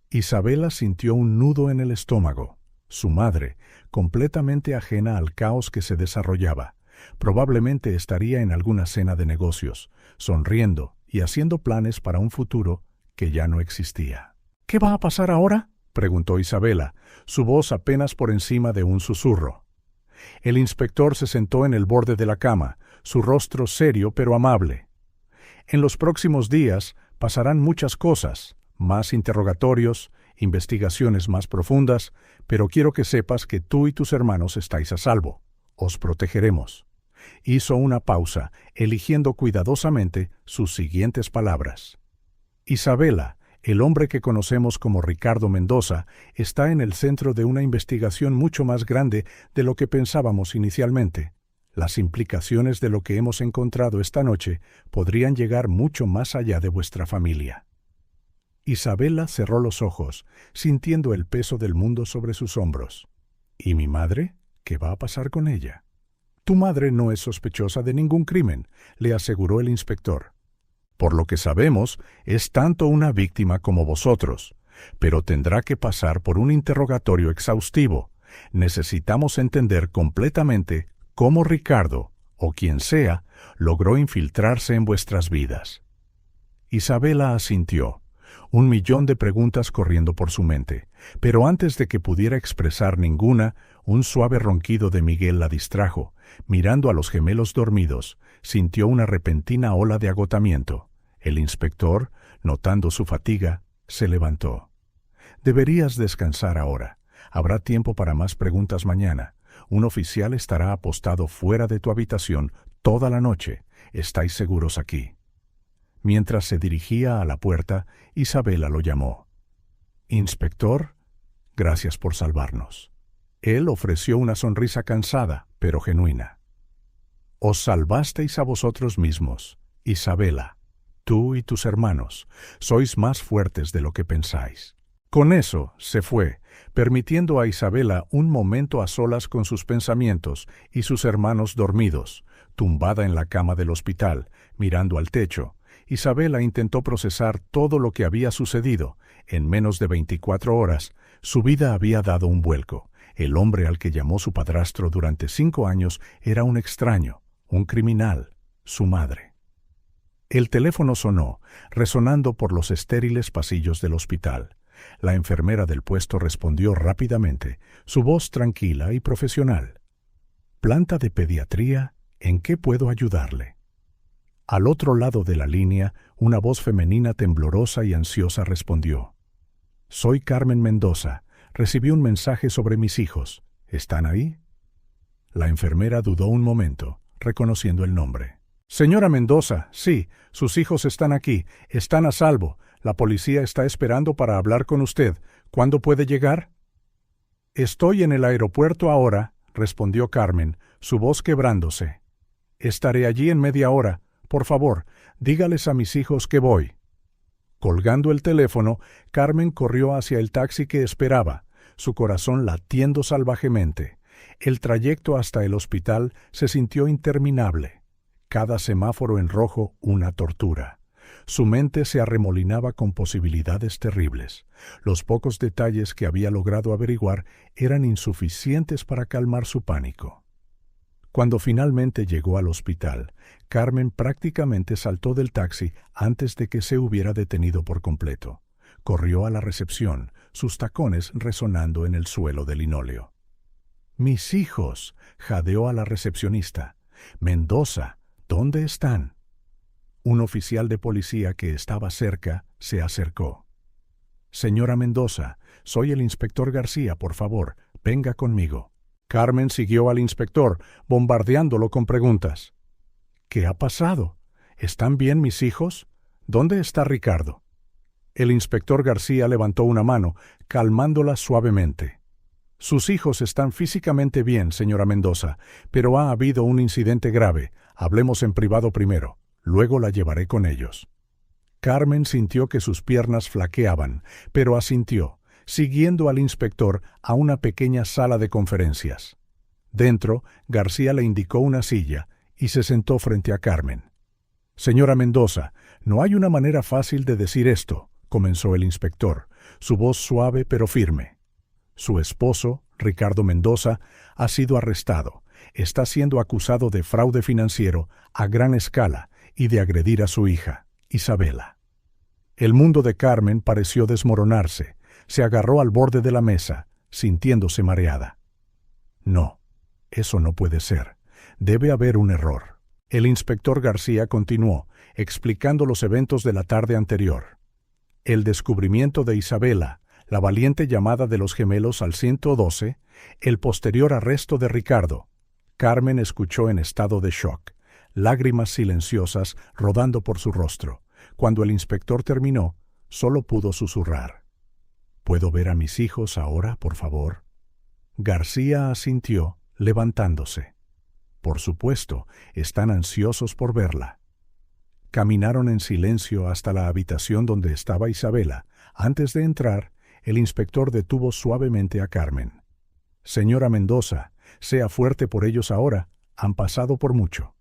Isabela sintió un nudo en el estómago. Su madre, completamente ajena al caos que se desarrollaba, probablemente estaría en alguna cena de negocios, sonriendo y haciendo planes para un futuro que ya no existía. «¿Qué va a pasar ahora?», preguntó Isabela, su voz apenas por encima de un susurro. El inspector se sentó en el borde de la cama, su rostro serio pero amable. «En los próximos días pasarán muchas cosas, más interrogatorios, investigaciones más profundas, pero quiero que sepas que tú y tus hermanos estáis a salvo. Os protegeremos». Hizo una pausa, eligiendo cuidadosamente sus siguientes palabras. «Isabela, el hombre que conocemos como Ricardo Mendoza, está en el centro de una investigación mucho más grande de lo que pensábamos inicialmente. Las implicaciones de lo que hemos encontrado esta noche podrían llegar mucho más allá de vuestra familia». Isabela cerró los ojos, sintiendo el peso del mundo sobre sus hombros. «¿Y mi madre? ¿Qué va a pasar con ella?». «Tu madre no es sospechosa de ningún crimen», le aseguró el inspector. «Por lo que sabemos, es tanto una víctima como vosotros, pero tendrá que pasar por un interrogatorio exhaustivo. Necesitamos entender completamente cómo Ricardo, o quien sea, logró infiltrarse en vuestras vidas». Isabela asintió. 1.000.000 de preguntas corriendo por su mente, pero antes de que pudiera expresar ninguna, un suave ronquido de Miguel la distrajo. Mirando a los gemelos dormidos, sintió una repentina ola de agotamiento. El inspector, notando su fatiga, se levantó. «Deberías descansar ahora. Habrá tiempo para más preguntas mañana. Un oficial estará apostado fuera de tu habitación toda la noche. ¿Estáis seguros aquí?». Mientras se dirigía a la puerta, Isabela lo llamó. «Inspector, gracias por salvarnos». Él ofreció una sonrisa cansada, pero genuina. «Os salvasteis a vosotros mismos, Isabela. Tú y tus hermanos sois más fuertes de lo que pensáis». Con eso se fue, permitiendo a Isabela un momento a solas con sus pensamientos y sus hermanos dormidos, tumbada en la cama del hospital, mirando al techo. Isabela intentó procesar todo lo que había sucedido. En menos de 24 horas, su vida había dado un vuelco. El hombre al que llamó su padrastro durante 5 años era un extraño, un criminal, su madre. El teléfono sonó, resonando por los estériles pasillos del hospital. La enfermera del puesto respondió rápidamente, su voz tranquila y profesional. «Planta de pediatría, ¿en qué puedo ayudarle?». Al otro lado de la línea, una voz femenina temblorosa y ansiosa respondió. «Soy Carmen Mendoza. Recibí un mensaje sobre mis hijos. ¿Están ahí?». La enfermera dudó un momento, reconociendo el nombre. «Señora Mendoza, sí, sus hijos están aquí. Están a salvo. La policía está esperando para hablar con usted. ¿Cuándo puede llegar?». «Estoy en el aeropuerto ahora», respondió Carmen, su voz quebrándose. «Estaré allí en media hora. Por favor, dígales a mis hijos que voy». Colgando el teléfono, Carmen corrió hacia el taxi que esperaba, su corazón latiendo salvajemente. El trayecto hasta el hospital se sintió interminable. Cada semáforo en rojo una tortura. Su mente se arremolinaba con posibilidades terribles. Los pocos detalles que había logrado averiguar eran insuficientes para calmar su pánico. Cuando finalmente llegó al hospital, Carmen prácticamente saltó del taxi antes de que se hubiera detenido por completo. Corrió a la recepción, sus tacones resonando en el suelo de linóleo. «Mis hijos», jadeó a la recepcionista. «Mendoza, ¿dónde están?» Un oficial de policía que estaba cerca se acercó. «Señora Mendoza, soy el inspector García, por favor, venga conmigo». Carmen siguió al inspector, bombardeándolo con preguntas. «¿Qué ha pasado? ¿Están bien mis hijos? ¿Dónde está Ricardo?» El inspector García levantó una mano, calmándola suavemente. «Sus hijos están físicamente bien, señora Mendoza, pero ha habido un incidente grave. Hablemos en privado primero. Luego la llevaré con ellos». Carmen sintió que sus piernas flaqueaban, pero asintió, siguiendo al inspector a una pequeña sala de conferencias. Dentro, García le indicó una silla y se sentó frente a Carmen. «Señora Mendoza, no hay una manera fácil de decir esto», comenzó el inspector, su voz suave pero firme. «Su esposo, Ricardo Mendoza, ha sido arrestado. Está siendo acusado de fraude financiero a gran escala y de agredir a su hija, Isabela». El mundo de Carmen pareció desmoronarse. Se agarró al borde de la mesa, sintiéndose mareada. «No, eso no puede ser. Debe haber un error». El inspector García continuó, explicando los eventos de la tarde anterior. El descubrimiento de Isabela, la valiente llamada de los gemelos al 112, el posterior arresto de Ricardo. Carmen escuchó en estado de shock, lágrimas silenciosas rodando por su rostro. Cuando el inspector terminó, solo pudo susurrar: «¿Puedo ver a mis hijos ahora, por favor?» García asintió, levantándose. «Por supuesto, están ansiosos por verla». Caminaron en silencio hasta la habitación donde estaba Isabela. Antes de entrar, el inspector detuvo suavemente a Carmen. «Señora Mendoza, sea fuerte por ellos ahora, han pasado por mucho».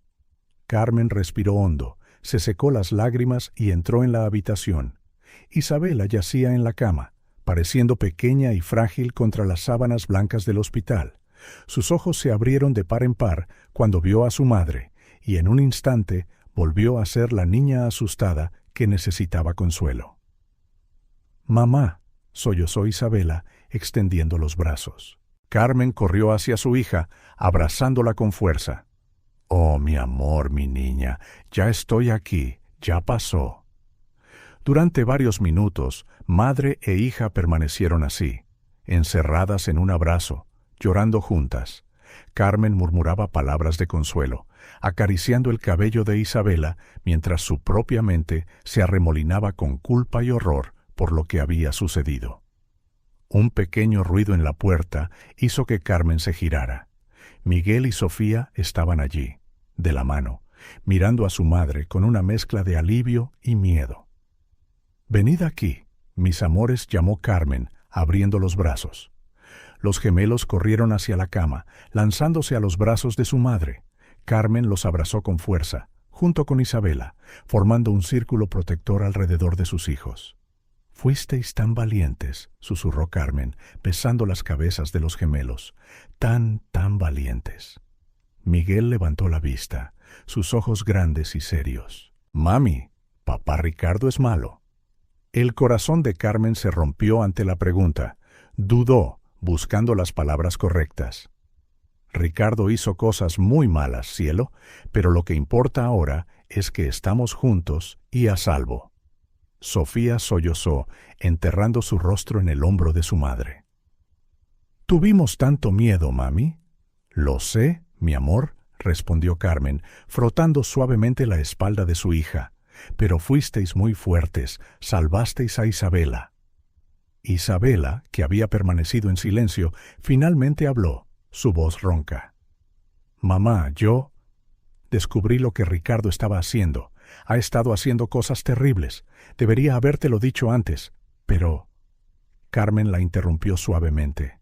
Carmen respiró hondo, se secó las lágrimas y entró en la habitación. Isabela yacía en la cama, pareciendo pequeña y frágil contra las sábanas blancas del hospital. Sus ojos se abrieron de par en par cuando vio a su madre, y en un instante volvió a ser la niña asustada que necesitaba consuelo. «Mamá», sollozó Isabela, extendiendo los brazos. Carmen corrió hacia su hija, abrazándola con fuerza. «Oh, mi amor, mi niña, ya estoy aquí, ya pasó». Durante varios minutos, madre e hija permanecieron así, encerradas en un abrazo, llorando juntas. Carmen murmuraba palabras de consuelo, acariciando el cabello de Isabela, mientras su propia mente se arremolinaba con culpa y horror por lo que había sucedido. Un pequeño ruido en la puerta hizo que Carmen se girara. Miguel y Sofía estaban allí, de la mano, mirando a su madre con una mezcla de alivio y miedo. «Venid aquí, mis amores», llamó Carmen, abriendo los brazos. Los gemelos corrieron hacia la cama, lanzándose a los brazos de su madre. Carmen los abrazó con fuerza, junto con Isabela, formando un círculo protector alrededor de sus hijos. «Fuisteis tan valientes», susurró Carmen, besando las cabezas de los gemelos. «Tan valientes». Miguel levantó la vista, sus ojos grandes y serios. «Mami, papá Ricardo es malo». El corazón de Carmen se rompió ante la pregunta. Dudó, buscando las palabras correctas. «Ricardo hizo cosas muy malas, cielo, pero lo que importa ahora es que estamos juntos y a salvo». Sofía sollozó, enterrando su rostro en el hombro de su madre. «Tuvimos tanto miedo, mami». «Lo sé, mi amor», respondió Carmen, frotando suavemente la espalda de su hija. «Pero fuisteis muy fuertes, salvasteis a Isabela». Isabela, que había permanecido en silencio, finalmente habló, su voz ronca. «Mamá, yo descubrí lo que Ricardo estaba haciendo. Ha estado haciendo cosas terribles. Debería habértelo dicho antes, pero...» Carmen la interrumpió suavemente.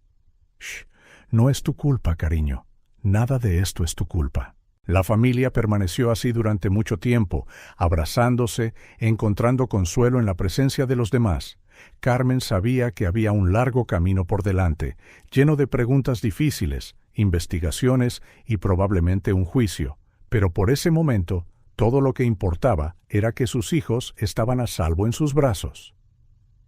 «Shh, no es tu culpa, cariño. Nada de esto es tu culpa». La familia permaneció así durante mucho tiempo, abrazándose, encontrando consuelo en la presencia de los demás. Carmen sabía que había un largo camino por delante, lleno de preguntas difíciles, investigaciones y probablemente un juicio, pero por ese momento, todo lo que importaba era que sus hijos estaban a salvo en sus brazos.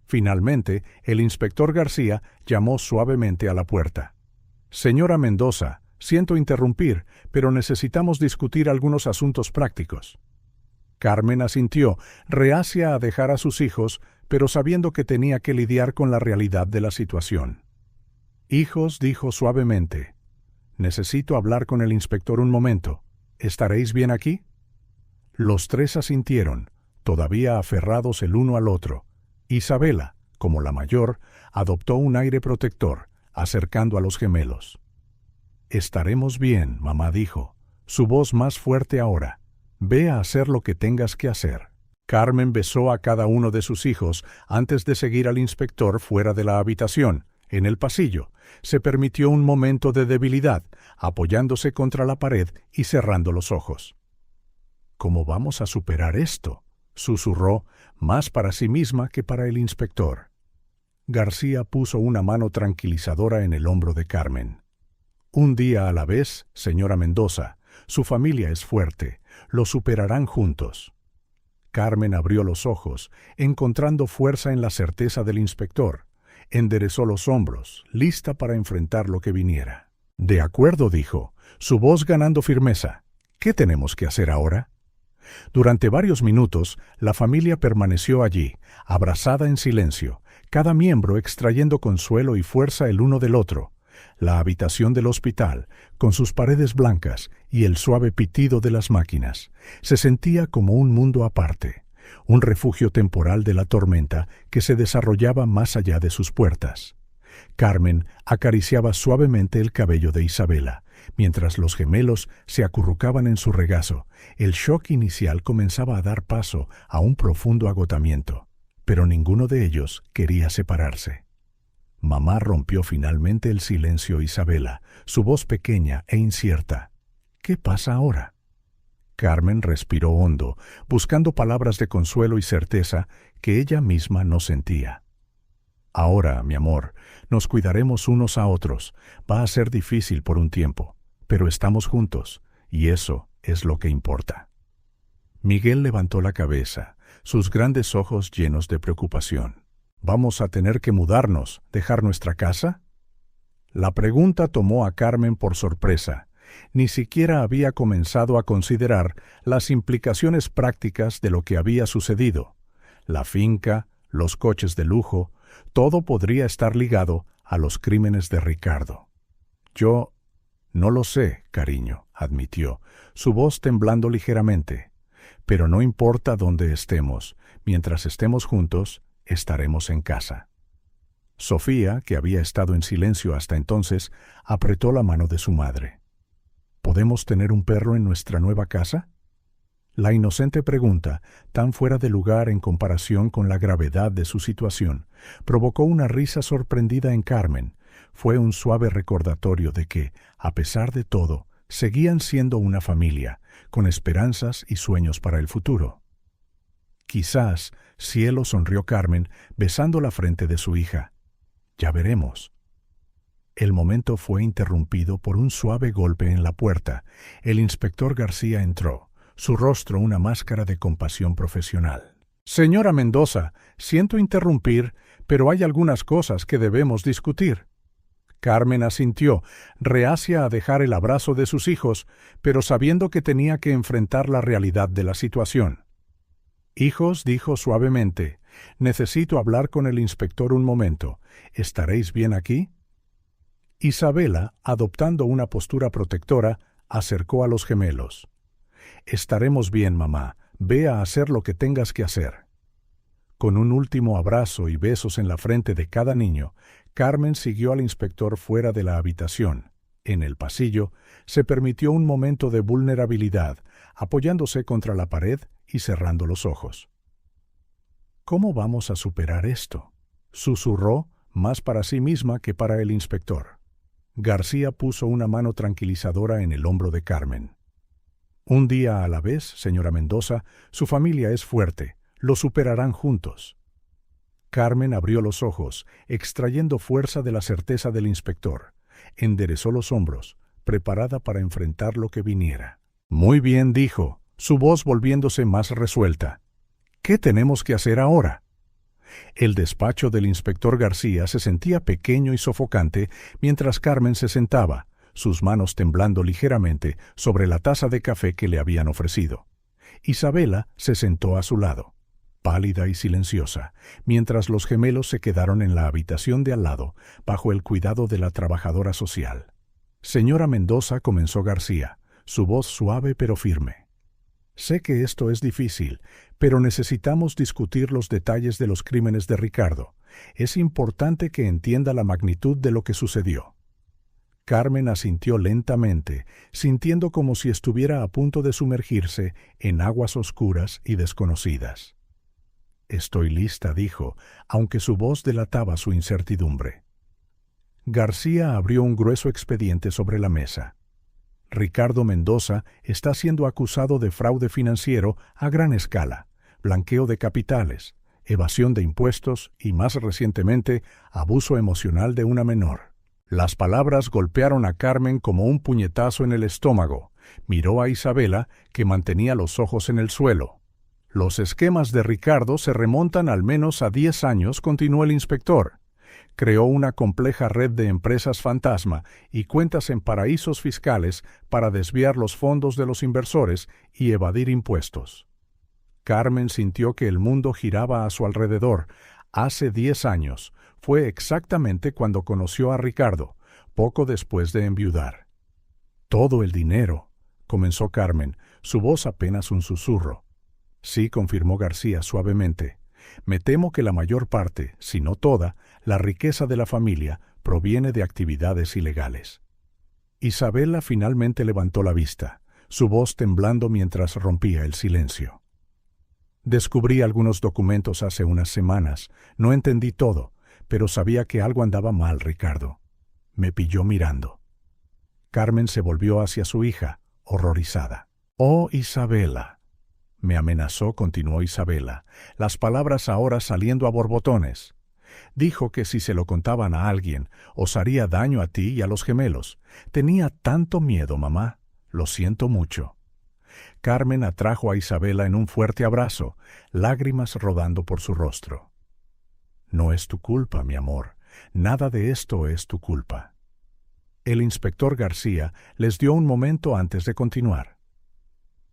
Finalmente, el inspector García llamó suavemente a la puerta. «Señora Mendoza, siento interrumpir, pero necesitamos discutir algunos asuntos prácticos». Carmen asintió, reacia a dejar a sus hijos, pero sabiendo que tenía que lidiar con la realidad de la situación. «Hijos», dijo suavemente, «necesito hablar con el inspector un momento. ¿Estaréis bien aquí?» Los tres asintieron, todavía aferrados el uno al otro. Isabela, como la mayor, adoptó un aire protector, acercando a los gemelos. «Estaremos bien», mamá dijo, su voz más fuerte ahora. «Ve a hacer lo que tengas que hacer». Carmen besó a cada uno de sus hijos antes de seguir al inspector fuera de la habitación. En el pasillo, se permitió un momento de debilidad, apoyándose contra la pared y cerrando los ojos. «¿Cómo vamos a superar esto?», susurró, más para sí misma que para el inspector. García puso una mano tranquilizadora en el hombro de Carmen. «Un día a la vez, señora Mendoza. Su familia es fuerte. Lo superarán juntos». Carmen abrió los ojos, encontrando fuerza en la certeza del inspector. Enderezó los hombros, lista para enfrentar lo que viniera. «De acuerdo», dijo, su voz ganando firmeza. «¿Qué tenemos que hacer ahora?» Durante varios minutos, la familia permaneció allí, abrazada en silencio, cada miembro extrayendo consuelo y fuerza el uno del otro. La habitación del hospital, con sus paredes blancas y el suave pitido de las máquinas, se sentía como un mundo aparte, un refugio temporal de la tormenta que se desarrollaba más allá de sus puertas. Carmen acariciaba suavemente el cabello de Isabela, mientras los gemelos se acurrucaban en su regazo. El shock inicial comenzaba a dar paso a un profundo agotamiento, pero ninguno de ellos quería separarse. Mamá rompió finalmente el silencio. Isabela, su voz pequeña e incierta. «¿Qué pasa ahora?» Carmen respiró hondo, buscando palabras de consuelo y certeza que ella misma no sentía. «Ahora, mi amor, nos cuidaremos unos a otros. Va a ser difícil por un tiempo, pero estamos juntos, y eso es lo que importa». Miguel levantó la cabeza, sus grandes ojos llenos de preocupación. «¿Vamos a tener que mudarnos, dejar nuestra casa?» La pregunta tomó a Carmen por sorpresa. Ni siquiera había comenzado a considerar las implicaciones prácticas de lo que había sucedido. La finca, los coches de lujo, todo podría estar ligado a los crímenes de Ricardo. «Yo no lo sé, cariño», admitió, su voz temblando ligeramente. «Pero no importa dónde estemos, mientras estemos juntos, estaremos en casa». Sofía, que había estado en silencio hasta entonces, apretó la mano de su madre. «¿Podemos tener un perro en nuestra nueva casa?» La inocente pregunta, tan fuera de lugar en comparación con la gravedad de su situación, provocó una risa sorprendida en Carmen. Fue un suave recordatorio de que, a pesar de todo, seguían siendo una familia, con esperanzas y sueños para el futuro. «Quizás», cielo, sonrió Carmen, besando la frente de su hija. «Ya veremos». El momento fue interrumpido por un suave golpe en la puerta. El inspector García entró, su rostro una máscara de compasión profesional. «Señora Mendoza, siento interrumpir, pero hay algunas cosas que debemos discutir». Carmen asintió, reacia a dejar el abrazo de sus hijos, pero sabiendo que tenía que enfrentar la realidad de la situación. «Hijos», dijo suavemente, «necesito hablar con el inspector un momento. ¿Estaréis bien aquí?» Isabela, adoptando una postura protectora, acercó a los gemelos. «Estaremos bien, mamá. Ve a hacer lo que tengas que hacer». Con un último abrazo y besos en la frente de cada niño, Carmen siguió al inspector fuera de la habitación. En el pasillo, se permitió un momento de vulnerabilidad, apoyándose contra la pared y cerrando los ojos. «¿Cómo vamos a superar esto?», susurró, más para sí misma que para el inspector. García puso una mano tranquilizadora en el hombro de Carmen. Un día a la vez, señora Mendoza, su familia es fuerte, lo superarán juntos. Carmen abrió los ojos, extrayendo fuerza de la certeza del inspector. Enderezó los hombros, preparada para enfrentar lo que viniera. Muy bien, dijo, su voz volviéndose más resuelta. ¿Qué tenemos que hacer ahora? El despacho del inspector García se sentía pequeño y sofocante mientras Carmen se sentaba, sus manos temblando ligeramente sobre la taza de café que le habían ofrecido. Isabela se sentó a su lado, pálida y silenciosa, mientras los gemelos se quedaron en la habitación de al lado, bajo el cuidado de la trabajadora social. Señora Mendoza, comenzó García, su voz suave pero firme. Sé que esto es difícil, pero necesitamos discutir los detalles de los crímenes de Ricardo. Es importante que entienda la magnitud de lo que sucedió. Carmen asintió lentamente, sintiendo como si estuviera a punto de sumergirse en aguas oscuras y desconocidas. Estoy lista, dijo, aunque su voz delataba su incertidumbre. García abrió un grueso expediente sobre la mesa. Ricardo Mendoza está siendo acusado de fraude financiero a gran escala, blanqueo de capitales, evasión de impuestos y, más recientemente, abuso emocional de una menor. Las palabras golpearon a Carmen como un puñetazo en el estómago. Miró a Isabela, que mantenía los ojos en el suelo. Los esquemas de Ricardo se remontan al menos a 10 años, continuó el inspector. Creó una compleja red de empresas fantasma y cuentas en paraísos fiscales para desviar los fondos de los inversores y evadir impuestos. Carmen sintió que el mundo giraba a su alrededor. Hace 10 años, fue exactamente cuando conoció a Ricardo, poco después de enviudar. Todo el dinero, comenzó Carmen, su voz apenas un susurro. Sí, confirmó García suavemente. Me temo que la mayor parte, si no toda, la riqueza de la familia proviene de actividades ilegales. Isabela finalmente levantó la vista, su voz temblando mientras rompía el silencio. Descubrí algunos documentos hace unas semanas. No entendí todo, pero sabía que algo andaba mal, Ricardo. Me pilló mirando. Carmen se volvió hacia su hija, horrorizada. «Oh, Isabela», me amenazó, continuó Isabela, las palabras ahora saliendo a borbotones. Dijo que si se lo contaban a alguien, os haría daño a ti y a los gemelos. Tenía tanto miedo, mamá. Lo siento mucho. Carmen atrajo a Isabela en un fuerte abrazo, lágrimas rodando por su rostro. No es tu culpa, mi amor. Nada de esto es tu culpa. El inspector García les dio un momento antes de continuar.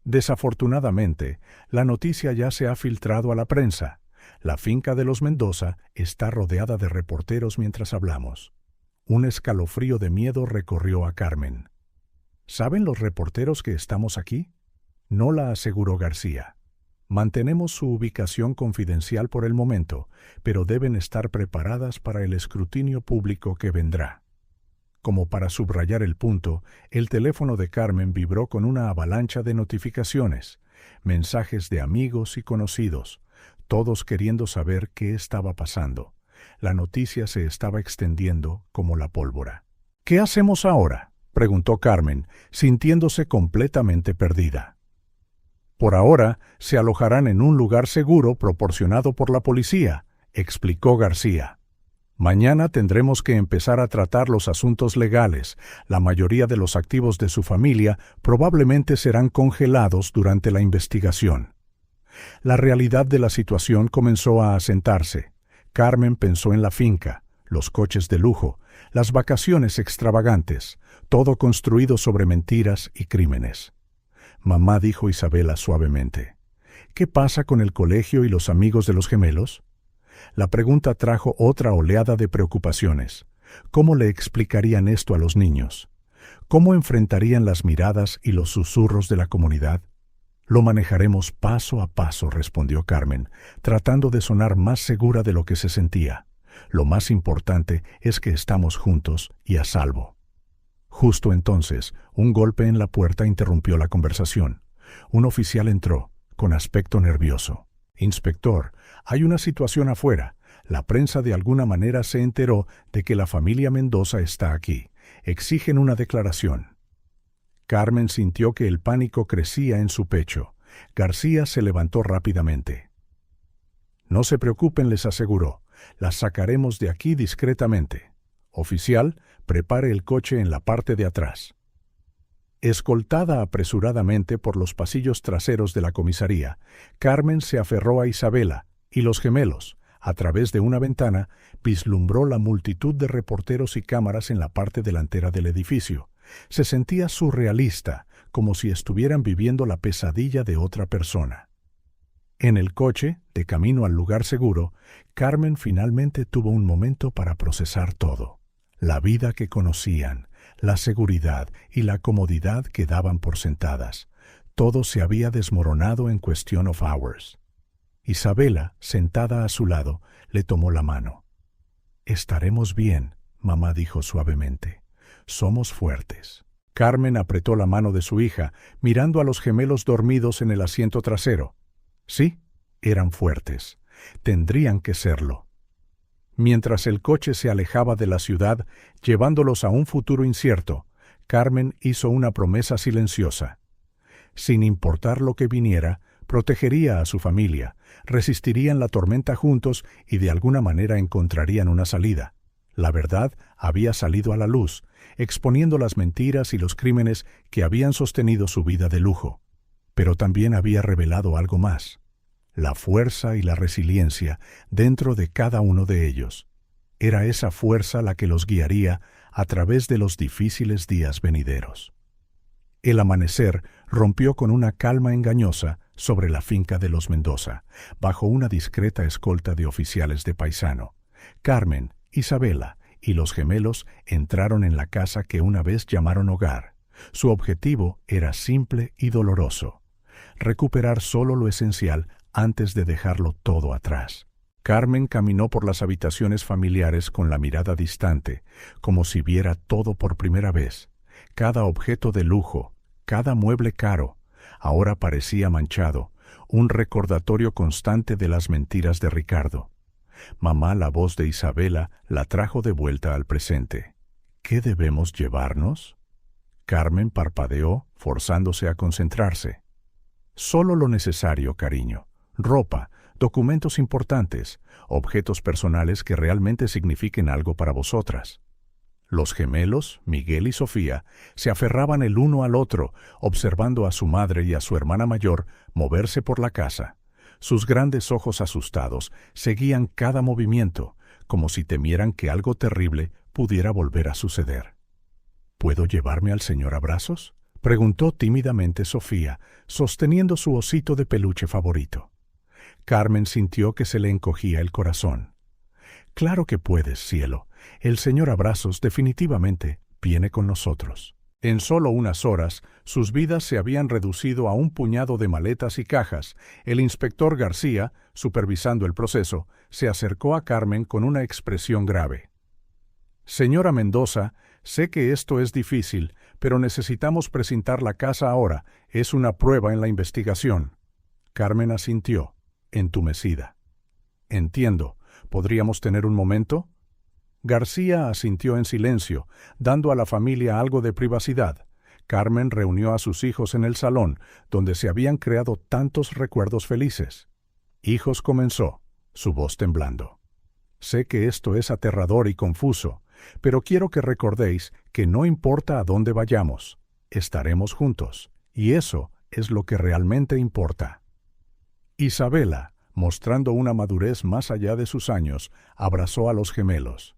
Desafortunadamente, la noticia ya se ha filtrado a la prensa. La finca de los Mendoza está rodeada de reporteros mientras hablamos. Un escalofrío de miedo recorrió a Carmen. ¿Saben los reporteros que estamos aquí? No, la aseguró García. Mantenemos su ubicación confidencial por el momento, pero deben estar preparadas para el escrutinio público que vendrá. Como para subrayar el punto, el teléfono de Carmen vibró con una avalancha de notificaciones, mensajes de amigos y conocidos, todos queriendo saber qué estaba pasando. La noticia se estaba extendiendo como la pólvora. ¿Qué hacemos ahora?, preguntó Carmen, sintiéndose completamente perdida. Por ahora, se alojarán en un lugar seguro proporcionado por la policía, explicó García. Mañana tendremos que empezar a tratar los asuntos legales. La mayoría de los activos de su familia probablemente serán congelados durante la investigación. La realidad de la situación comenzó a asentarse. Carmen pensó en la finca, los coches de lujo, las vacaciones extravagantes, todo construido sobre mentiras y crímenes. Mamá, dijo Isabela suavemente, ¿qué pasa con el colegio y los amigos de los gemelos? La pregunta trajo otra oleada de preocupaciones. ¿Cómo le explicarían esto a los niños? ¿Cómo enfrentarían las miradas y los susurros de la comunidad? Lo manejaremos paso a paso, respondió Carmen, tratando de sonar más segura de lo que se sentía. Lo más importante es que estamos juntos y a salvo. Justo entonces, un golpe en la puerta interrumpió la conversación. Un oficial entró, con aspecto nervioso. «Inspector, hay una situación afuera. La prensa de alguna manera se enteró de que la familia Mendoza está aquí. Exigen una declaración». Carmen sintió que el pánico crecía en su pecho. García se levantó rápidamente. «No se preocupen», les aseguró. «Las sacaremos de aquí discretamente. Oficial, prepare el coche en la parte de atrás». Escoltada apresuradamente por los pasillos traseros de la comisaría, Carmen se aferró a Isabela, y los gemelos, a través de una ventana, vislumbró la multitud de reporteros y cámaras en la parte delantera del edificio. Se sentía surrealista, como si estuvieran viviendo la pesadilla de otra persona. En el coche, de camino al lugar seguro, Carmen finalmente tuvo un momento para procesar todo. La vida que conocían, la seguridad y la comodidad que daban por sentadas. Todo se había desmoronado en question of hours. Isabela, sentada a su lado, le tomó la mano. «Estaremos bien», mamá dijo suavemente. «Somos fuertes». Carmen apretó la mano de su hija, mirando a los gemelos dormidos en el asiento trasero. Sí, eran fuertes. Tendrían que serlo. Mientras el coche se alejaba de la ciudad, llevándolos a un futuro incierto, Carmen hizo una promesa silenciosa. Sin importar lo que viniera, protegería a su familia, resistirían la tormenta juntos y de alguna manera encontrarían una salida. La verdad había salido a la luz, exponiendo las mentiras y los crímenes que habían sostenido su vida de lujo. Pero también había revelado algo más: la fuerza y la resiliencia dentro de cada uno de ellos. Era esa fuerza la que los guiaría a través de los difíciles días venideros. El amanecer rompió con una calma engañosa sobre la finca de los Mendoza, bajo una discreta escolta de oficiales de paisano. Carmen, Isabela y los gemelos entraron en la casa que una vez llamaron hogar. Su objetivo era simple y doloroso: recuperar solo lo esencial antes de dejarlo todo atrás. Carmen caminó por las habitaciones familiares con la mirada distante, como si viera todo por primera vez. Cada objeto de lujo, cada mueble caro, ahora parecía manchado, un recordatorio constante de las mentiras de Ricardo. Mamá, la voz de Isabela, la trajo de vuelta al presente. ¿Qué debemos llevarnos? Carmen parpadeó, forzándose a concentrarse. Solo lo necesario, cariño. Ropa, documentos importantes, objetos personales que realmente signifiquen algo para vosotras. Los gemelos, Miguel y Sofía, se aferraban el uno al otro, observando a su madre y a su hermana mayor moverse por la casa. Sus grandes ojos asustados seguían cada movimiento, como si temieran que algo terrible pudiera volver a suceder. ¿Puedo llevarme al señor Abrazos?, preguntó tímidamente Sofía, sosteniendo su osito de peluche favorito. Carmen sintió que se le encogía el corazón. «Claro que puedes, cielo. El señor Abrazos definitivamente viene con nosotros». En solo unas horas, sus vidas se habían reducido a un puñado de maletas y cajas. El inspector García, supervisando el proceso, se acercó a Carmen con una expresión grave. «Señora Mendoza, sé que esto es difícil, pero necesitamos precintar la casa ahora. Es una prueba en la investigación». Carmen asintió, entumecida. «Entiendo. ¿Podríamos tener un momento?» García asintió en silencio, dando a la familia algo de privacidad. Carmen reunió a sus hijos en el salón, donde se habían creado tantos recuerdos felices. «Hijos», comenzó, su voz temblando. «Sé que esto es aterrador y confuso, pero quiero que recordéis que no importa a dónde vayamos, estaremos juntos, y eso es lo que realmente importa». Isabela, mostrando una madurez más allá de sus años, abrazó a los gemelos.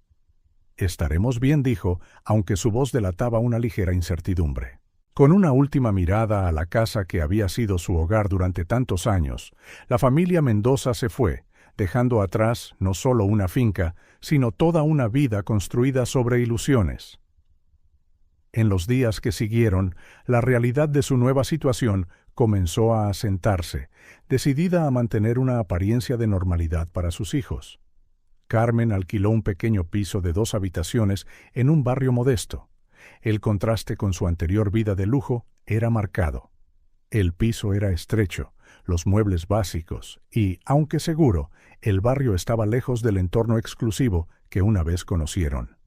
«Estaremos bien», dijo, aunque su voz delataba una ligera incertidumbre. Con una última mirada a la casa que había sido su hogar durante tantos años, la familia Mendoza se fue, dejando atrás no solo una finca, sino toda una vida construida sobre ilusiones. En los días que siguieron, la realidad de su nueva situación comenzó a asentarse, decidida a mantener una apariencia de normalidad para sus hijos. Carmen alquiló un pequeño piso de 2 habitaciones en un barrio modesto. El contraste con su anterior vida de lujo era marcado. El piso era estrecho, los muebles básicos y, aunque seguro, el barrio estaba lejos del entorno exclusivo que una vez conocieron.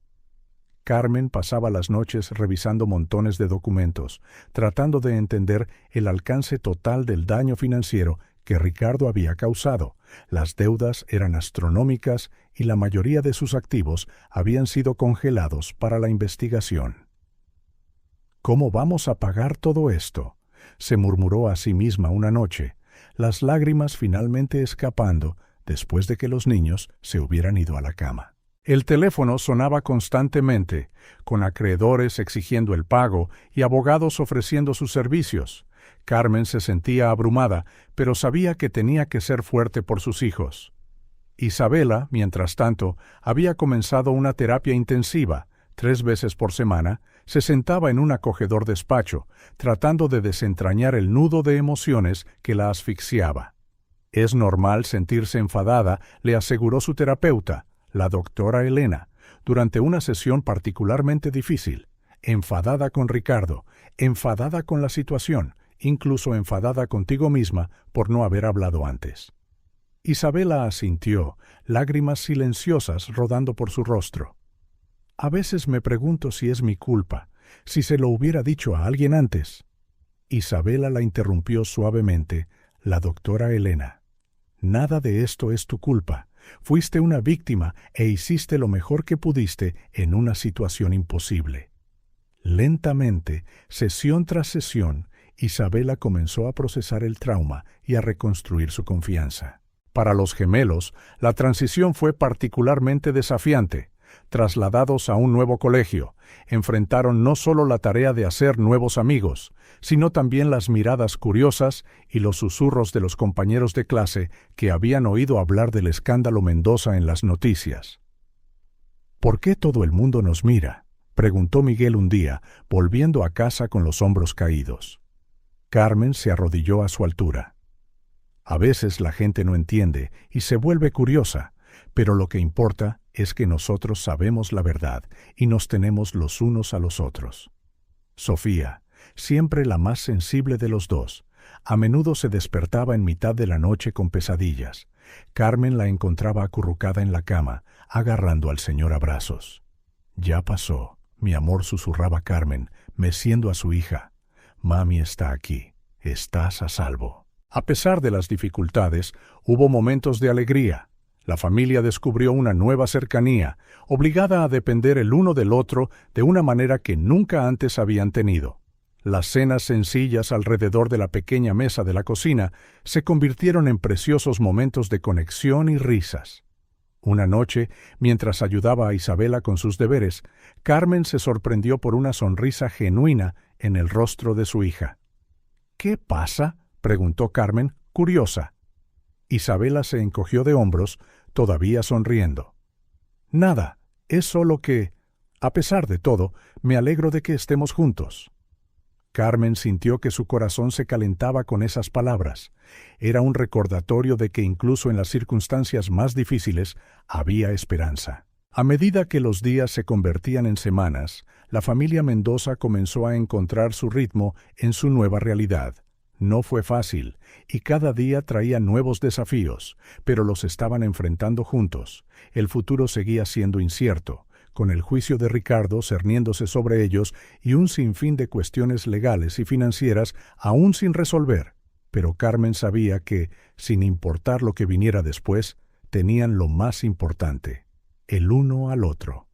Carmen pasaba las noches revisando montones de documentos, tratando de entender el alcance total del daño financiero que Ricardo había causado. Las deudas eran astronómicas y la mayoría de sus activos habían sido congelados para la investigación. ¿Cómo vamos a pagar todo esto?, se murmuró a sí misma una noche, las lágrimas finalmente escapando después de que los niños se hubieran ido a la cama. El teléfono sonaba constantemente, con acreedores exigiendo el pago y abogados ofreciendo sus servicios. Carmen se sentía abrumada, pero sabía que tenía que ser fuerte por sus hijos. Isabela, mientras tanto, había comenzado una terapia intensiva. 3 veces por semana, se sentaba en un acogedor despacho, tratando de desentrañar el nudo de emociones que la asfixiaba. Es normal sentirse enfadada, le aseguró su terapeuta, la doctora Elena, durante una sesión particularmente difícil. Enfadada con Ricardo, enfadada con la situación, incluso enfadada contigo misma por no haber hablado antes. Isabela asintió, lágrimas silenciosas rodando por su rostro. A veces me pregunto si es mi culpa, si se lo hubiera dicho a alguien antes. Isabela la interrumpió suavemente, la doctora Elena. Nada de esto es tu culpa. Fuiste una víctima e hiciste lo mejor que pudiste en una situación imposible. Lentamente, sesión tras sesión, Isabela comenzó a procesar el trauma y a reconstruir su confianza. Para los gemelos, la transición fue particularmente desafiante. Trasladados a un nuevo colegio, enfrentaron no solo la tarea de hacer nuevos amigos, sino también las miradas curiosas y los susurros de los compañeros de clase que habían oído hablar del escándalo Mendoza en las noticias. ¿Por qué todo el mundo nos mira?, preguntó Miguel un día, volviendo a casa con los hombros caídos. Carmen se arrodilló a su altura. A veces la gente no entiende y se vuelve curiosa, pero lo que importa es que nosotros sabemos la verdad y nos tenemos los unos a los otros. Sofía, siempre la más sensible de los dos, a menudo se despertaba en mitad de la noche con pesadillas. Carmen la encontraba acurrucada en la cama, agarrando al señor a brazos. «Ya pasó, mi amor», susurraba Carmen, meciendo a su hija. «Mami está aquí. Estás a salvo». A pesar de las dificultades, hubo momentos de alegría. La familia descubrió una nueva cercanía, obligada a depender el uno del otro de una manera que nunca antes habían tenido. Las cenas sencillas alrededor de la pequeña mesa de la cocina se convirtieron en preciosos momentos de conexión y risas. Una noche, mientras ayudaba a Isabela con sus deberes, Carmen se sorprendió por una sonrisa genuina en el rostro de su hija. «¿Qué pasa?», preguntó Carmen, curiosa. Isabela se encogió de hombros, todavía sonriendo. «Nada, es solo que, a pesar de todo, me alegro de que estemos juntos». Carmen sintió que su corazón se calentaba con esas palabras. Era un recordatorio de que incluso en las circunstancias más difíciles había esperanza. A medida que los días se convertían en semanas, la familia Mendoza comenzó a encontrar su ritmo en su nueva realidad. No fue fácil, y cada día traía nuevos desafíos, pero los estaban enfrentando juntos. El futuro seguía siendo incierto, con el juicio de Ricardo cerniéndose sobre ellos y un sinfín de cuestiones legales y financieras aún sin resolver. Pero Carmen sabía que, sin importar lo que viniera después, tenían lo más importante, el uno al otro.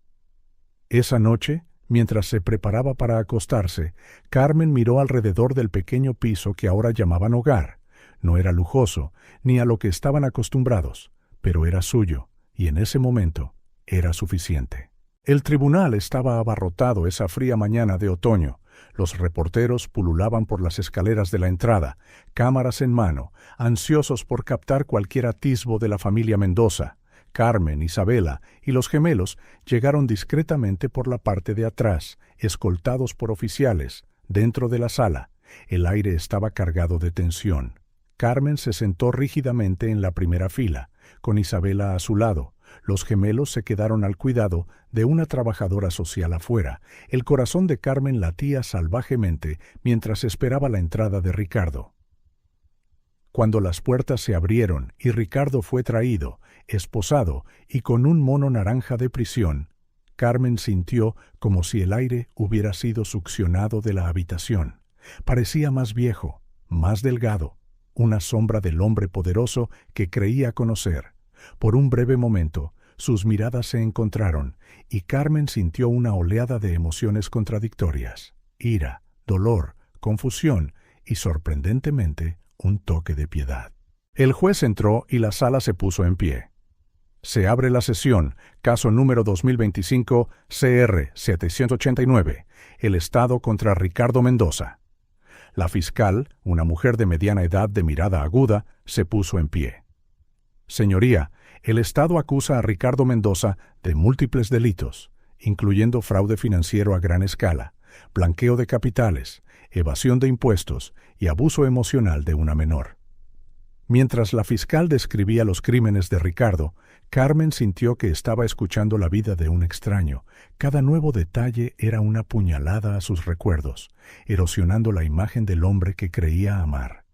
Esa noche, mientras se preparaba para acostarse, Carmen miró alrededor del pequeño piso que ahora llamaban hogar. No era lujoso, ni a lo que estaban acostumbrados, pero era suyo, y en ese momento era suficiente. El tribunal estaba abarrotado esa fría mañana de otoño. Los reporteros pululaban por las escaleras de la entrada, cámaras en mano, ansiosos por captar cualquier atisbo de la familia Mendoza. Carmen, Isabela y los gemelos llegaron discretamente por la parte de atrás, escoltados por oficiales, dentro de la sala. El aire estaba cargado de tensión. Carmen se sentó rígidamente en la primera fila, con Isabela a su lado. Los gemelos se quedaron al cuidado de una trabajadora social afuera. El corazón de Carmen latía salvajemente mientras esperaba la entrada de Ricardo. Cuando las puertas se abrieron y Ricardo fue traído, esposado y con un mono naranja de prisión, Carmen sintió como si el aire hubiera sido succionado de la habitación. Parecía más viejo, más delgado, una sombra del hombre poderoso que creía conocer. Por un breve momento, sus miradas se encontraron, y Carmen sintió una oleada de emociones contradictorias: ira, dolor, confusión y, sorprendentemente, un toque de piedad. El juez entró y la sala se puso en pie. Se abre la sesión, caso número 2025 CR 789, el Estado contra Ricardo Mendoza. La fiscal, una mujer de mediana edad de mirada aguda, se puso en pie. Señoría, el Estado acusa a Ricardo Mendoza de múltiples delitos, incluyendo fraude financiero a gran escala, blanqueo de capitales, evasión de impuestos y abuso emocional de una menor. Mientras la fiscal describía los crímenes de Ricardo, Carmen sintió que estaba escuchando la vida de un extraño. Cada nuevo detalle era una puñalada a sus recuerdos, erosionando la imagen del hombre que creía amar.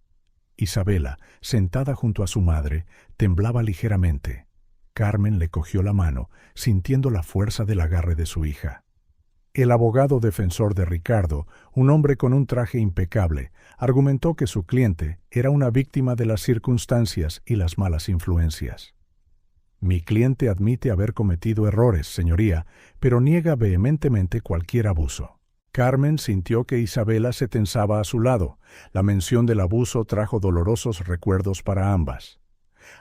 Isabela, sentada junto a su madre, temblaba ligeramente. Carmen le cogió la mano, sintiendo la fuerza del agarre de su hija. El abogado defensor de Ricardo, un hombre con un traje impecable, argumentó que su cliente era una víctima de las circunstancias y las malas influencias. Mi cliente admite haber cometido errores, señoría, pero niega vehementemente cualquier abuso. Carmen sintió que Isabela se tensaba a su lado. La mención del abuso trajo dolorosos recuerdos para ambas.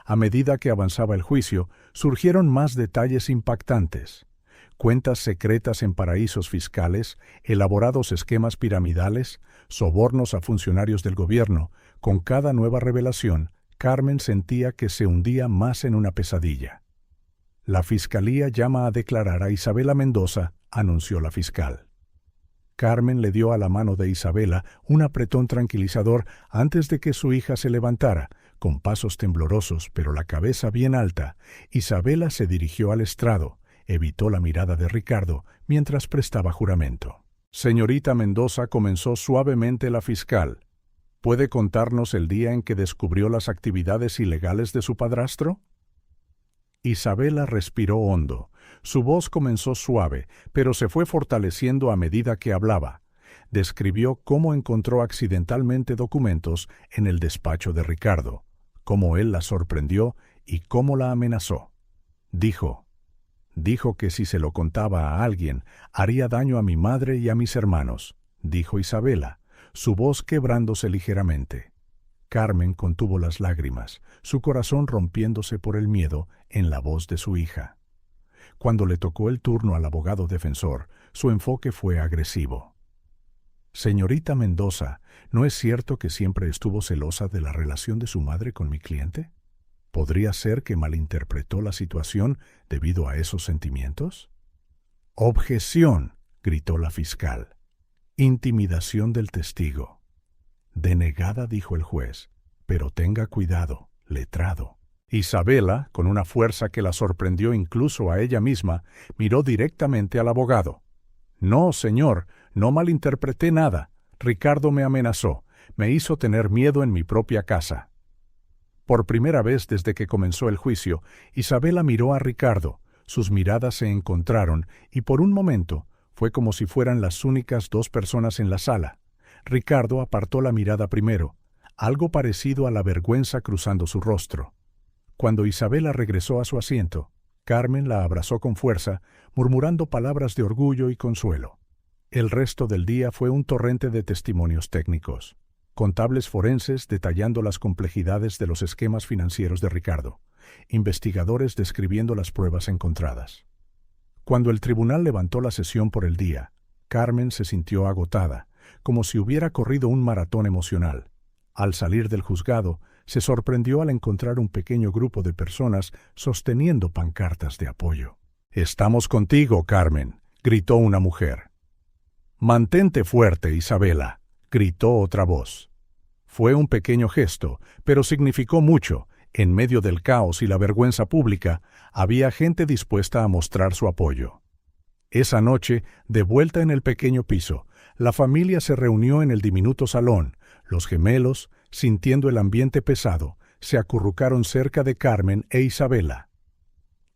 A medida que avanzaba el juicio, surgieron más detalles impactantes: cuentas secretas en paraísos fiscales, elaborados esquemas piramidales, sobornos a funcionarios del gobierno. Con cada nueva revelación, Carmen sentía que se hundía más en una pesadilla. La fiscalía llama a declarar a Isabela Mendoza, anunció la fiscal. Carmen le dio a la mano de Isabela un apretón tranquilizador antes de que su hija se levantara. Con pasos temblorosos, pero la cabeza bien alta, Isabela se dirigió al estrado. Evitó la mirada de Ricardo mientras prestaba juramento. Señorita Mendoza, comenzó suavemente la fiscal. ¿Puede contarnos el día en que descubrió las actividades ilegales de su padrastro? Isabela respiró hondo. Su voz comenzó suave, pero se fue fortaleciendo a medida que hablaba. Describió cómo encontró accidentalmente documentos en el despacho de Ricardo, cómo él la sorprendió y cómo la amenazó. Dijo que si se lo contaba a alguien, haría daño a mi madre y a mis hermanos, dijo Isabela, su voz quebrándose ligeramente. Carmen contuvo las lágrimas, su corazón rompiéndose por el miedo en la voz de su hija. Cuando le tocó el turno al abogado defensor, su enfoque fue agresivo. Señorita Mendoza, ¿no es cierto que siempre estuvo celosa de la relación de su madre con mi cliente? ¿Podría ser que malinterpretó la situación debido a esos sentimientos? ¡Objeción!, gritó la fiscal. Intimidación del testigo. Denegada, dijo el juez, pero tenga cuidado, letrado. Isabela, con una fuerza que la sorprendió incluso a ella misma, miró directamente al abogado. No, señor, no malinterpreté nada. Ricardo me amenazó, me hizo tener miedo en mi propia casa. Por primera vez desde que comenzó el juicio, Isabela miró a Ricardo, sus miradas se encontraron y por un momento fue como si fueran las únicas dos personas en la sala. Ricardo apartó la mirada primero, algo parecido a la vergüenza cruzando su rostro. Cuando Isabela regresó a su asiento, Carmen la abrazó con fuerza, murmurando palabras de orgullo y consuelo. El resto del día fue un torrente de testimonios técnicos. Contables forenses detallando las complejidades de los esquemas financieros de Ricardo, investigadores describiendo las pruebas encontradas. Cuando el tribunal levantó la sesión por el día, Carmen se sintió agotada, como si hubiera corrido un maratón emocional. Al salir del juzgado, se sorprendió al encontrar un pequeño grupo de personas sosteniendo pancartas de apoyo. «Estamos contigo, Carmen», gritó una mujer. «Mantente fuerte, Isabela», gritó otra voz. Fue un pequeño gesto, pero significó mucho. En medio del caos y la vergüenza pública, había gente dispuesta a mostrar su apoyo. Esa noche, de vuelta en el pequeño piso, la familia se reunió en el diminuto salón. Los gemelos, sintiendo el ambiente pesado, se acurrucaron cerca de Carmen e Isabela.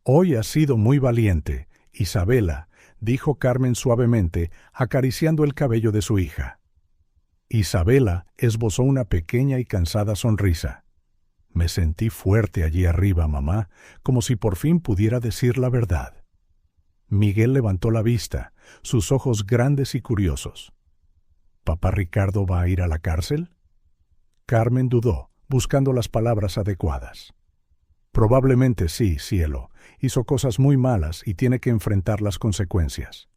«Hoy has sido muy valiente, Isabela», dijo Carmen suavemente, acariciando el cabello de su hija. Isabela esbozó una pequeña y cansada sonrisa. Me sentí fuerte allí arriba, mamá, como si por fin pudiera decir la verdad. Miguel levantó la vista, sus ojos grandes y curiosos. ¿Papá Ricardo va a ir a la cárcel? Carmen dudó, buscando las palabras adecuadas. Probablemente sí, cielo. Hizo cosas muy malas y tiene que enfrentar las consecuencias.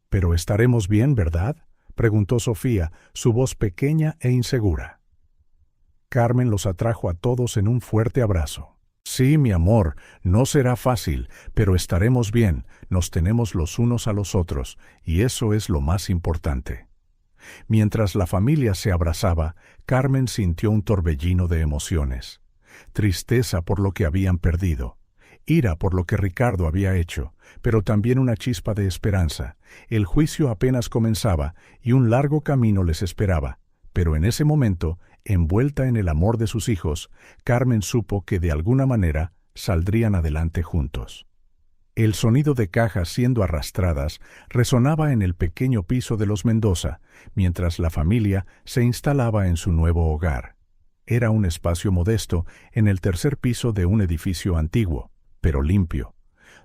¿Pero estaremos bien, verdad?, preguntó Sofía, su voz pequeña e insegura. Carmen los atrajo a todos en un fuerte abrazo. Sí, mi amor, no será fácil, pero estaremos bien, nos tenemos los unos a los otros, y eso es lo más importante. Mientras la familia se abrazaba, Carmen sintió un torbellino de emociones. Tristeza por lo que habían perdido, ira por lo que Ricardo había hecho, pero también una chispa de esperanza. El juicio apenas comenzaba y un largo camino les esperaba, pero en ese momento, envuelta en el amor de sus hijos, Carmen supo que de alguna manera saldrían adelante juntos. El sonido de cajas siendo arrastradas resonaba en el pequeño piso de los Mendoza, mientras la familia se instalaba en su nuevo hogar. Era un espacio modesto en el tercer piso de un edificio antiguo, pero limpio.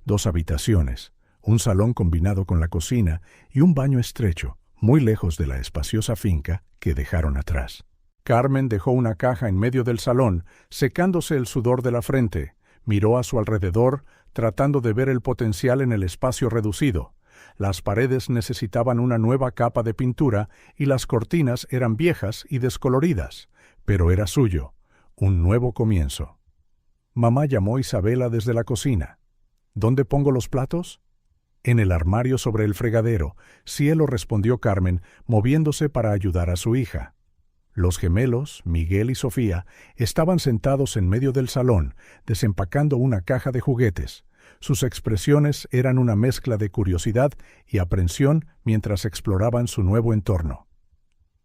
2 habitaciones, un salón combinado con la cocina y un baño estrecho, muy lejos de la espaciosa finca que dejaron atrás. Carmen dejó una caja en medio del salón, secándose el sudor de la frente. Miró a su alrededor, tratando de ver el potencial en el espacio reducido. Las paredes necesitaban una nueva capa de pintura y las cortinas eran viejas y descoloridas, pero era suyo, un nuevo comienzo. Mamá llamó a Isabela desde la cocina. ¿Dónde pongo los platos? En el armario sobre el fregadero, cielo, respondió Carmen, moviéndose para ayudar a su hija. Los gemelos, Miguel y Sofía, estaban sentados en medio del salón, desempacando una caja de juguetes. Sus expresiones eran una mezcla de curiosidad y aprensión mientras exploraban su nuevo entorno.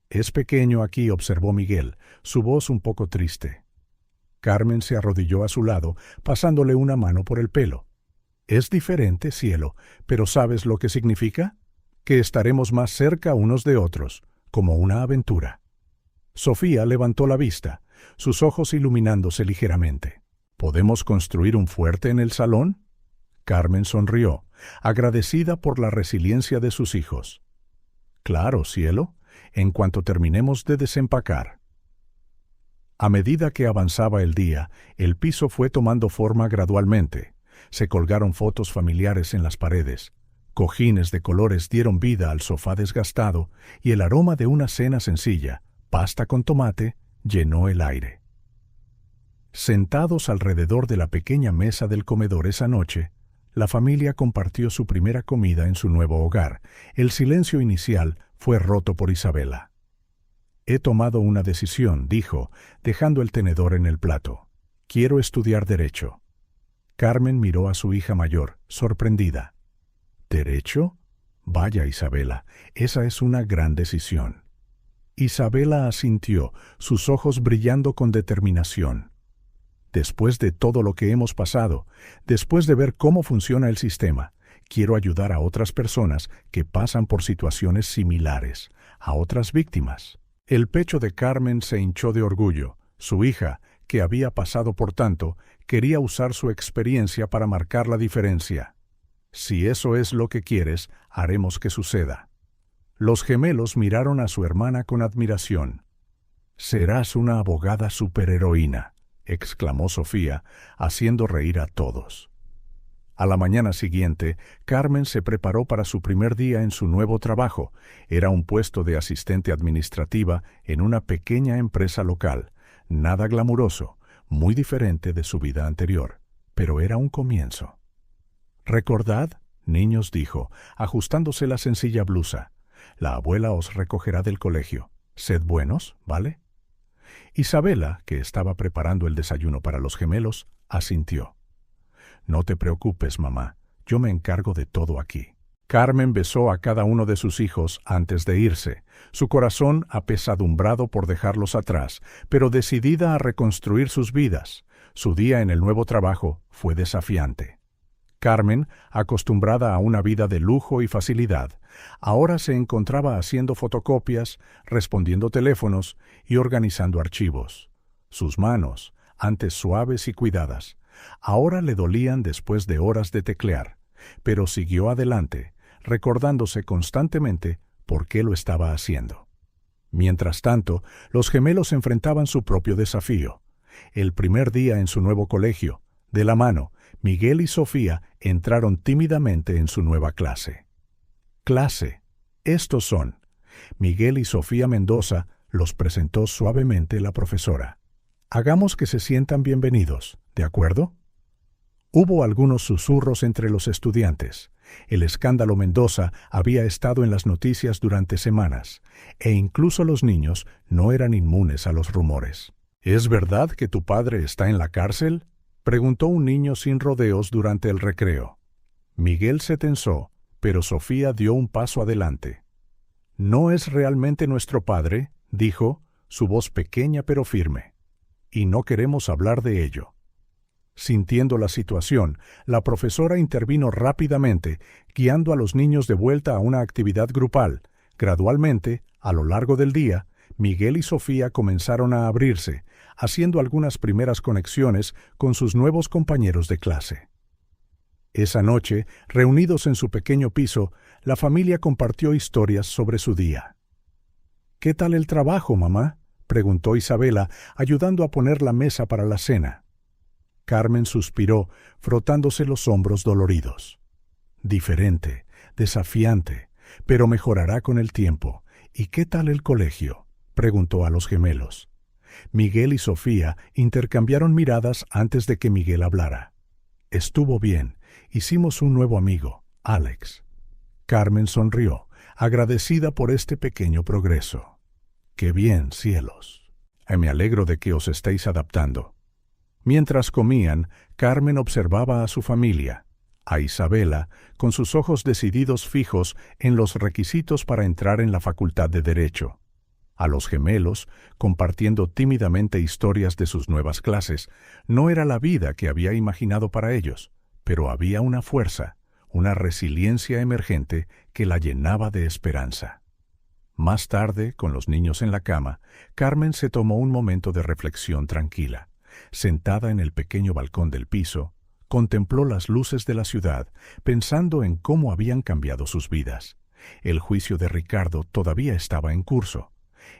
«Es pequeño aquí», observó Miguel, su voz un poco triste. Carmen se arrodilló a su lado, pasándole una mano por el pelo. «Es diferente, cielo, pero ¿sabes lo que significa? Que estaremos más cerca unos de otros, como una aventura». Sofía levantó la vista, sus ojos iluminándose ligeramente. ¿Podemos construir un fuerte en el salón? Carmen sonrió, agradecida por la resiliencia de sus hijos. Claro, cielo, en cuanto terminemos de desempacar. A medida que avanzaba el día, el piso fue tomando forma gradualmente. Se colgaron fotos familiares en las paredes. Cojines de colores dieron vida al sofá desgastado y el aroma de una cena sencilla, pasta con tomate, llenó el aire. Sentados alrededor de la pequeña mesa del comedor esa noche, la familia compartió su primera comida en su nuevo hogar. El silencio inicial fue roto por Isabela. «He tomado una decisión», dijo, dejando el tenedor en el plato. «Quiero estudiar Derecho». Carmen miró a su hija mayor, sorprendida. «¿Derecho? Vaya, Isabela, esa es una gran decisión». Isabela asintió, sus ojos brillando con determinación. «Después de todo lo que hemos pasado, después de ver cómo funciona el sistema, quiero ayudar a otras personas que pasan por situaciones similares, a otras víctimas». El pecho de Carmen se hinchó de orgullo. Su hija, que había pasado por tanto, quería usar su experiencia para marcar la diferencia. «Si eso es lo que quieres, haremos que suceda». Los gemelos miraron a su hermana con admiración. «Serás una abogada superheroína», exclamó Sofía, haciendo reír a todos. A la mañana siguiente, Carmen se preparó para su primer día en su nuevo trabajo. Era un puesto de asistente administrativa en una pequeña empresa local. Nada glamuroso, muy diferente de su vida anterior, pero era un comienzo. «Recordad», niños, dijo, ajustándose la sencilla blusa, «la abuela os recogerá del colegio. Sed buenos, ¿vale?» Isabela, que estaba preparando el desayuno para los gemelos, asintió. «No te preocupes, mamá, yo me encargo de todo aquí». Carmen besó a cada uno de sus hijos antes de irse, su corazón apesadumbrado por dejarlos atrás, pero decidida a reconstruir sus vidas. Su día en el nuevo trabajo fue desafiante. Carmen, acostumbrada a una vida de lujo y facilidad, ahora se encontraba haciendo fotocopias, respondiendo teléfonos y organizando archivos. Sus manos, antes suaves y cuidadas, ahora le dolían después de horas de teclear, pero siguió adelante, recordándose constantemente por qué lo estaba haciendo. Mientras tanto, los gemelos enfrentaban su propio desafío. El primer día en su nuevo colegio, de la mano, Miguel y Sofía entraron tímidamente en su nueva clase. Clase. Estos son. Miguel y Sofía Mendoza los presentó suavemente la profesora. Hagamos que se sientan bienvenidos, ¿de acuerdo? Hubo algunos susurros entre los estudiantes. El escándalo Mendoza había estado en las noticias durante semanas, e incluso los niños no eran inmunes a los rumores. ¿Es verdad que tu padre está en la cárcel?, preguntó un niño sin rodeos durante el recreo. Miguel se tensó, pero Sofía dio un paso adelante. «No es realmente nuestro padre», dijo, su voz pequeña pero firme. «Y no queremos hablar de ello». Sintiendo la situación, la profesora intervino rápidamente, guiando a los niños de vuelta a una actividad grupal. Gradualmente, a lo largo del día, Miguel y Sofía comenzaron a abrirse, haciendo algunas primeras conexiones con sus nuevos compañeros de clase. Esa noche, reunidos en su pequeño piso, la familia compartió historias sobre su día. «¿Qué tal el trabajo, mamá?», preguntó Isabela, ayudando a poner la mesa para la cena. Carmen suspiró, frotándose los hombros doloridos. «Diferente, desafiante, pero mejorará con el tiempo. ¿Y qué tal el colegio?», preguntó a los gemelos. Miguel y Sofía intercambiaron miradas antes de que Miguel hablara. «Estuvo bien. Hicimos un nuevo amigo, Alex». Carmen sonrió, agradecida por este pequeño progreso. «Qué bien, cielos. Me alegro de que os estéis adaptando». Mientras comían, Carmen observaba a su familia, a Isabela, con sus ojos decididos fijos en los requisitos para entrar en la Facultad de Derecho, a los gemelos, compartiendo tímidamente historias de sus nuevas clases. No era la vida que había imaginado para ellos, pero había una fuerza, una resiliencia emergente que la llenaba de esperanza. Más tarde, con los niños en la cama, Carmen se tomó un momento de reflexión tranquila. Sentada en el pequeño balcón del piso, contempló las luces de la ciudad, pensando en cómo habían cambiado sus vidas. El juicio de Ricardo todavía estaba en curso,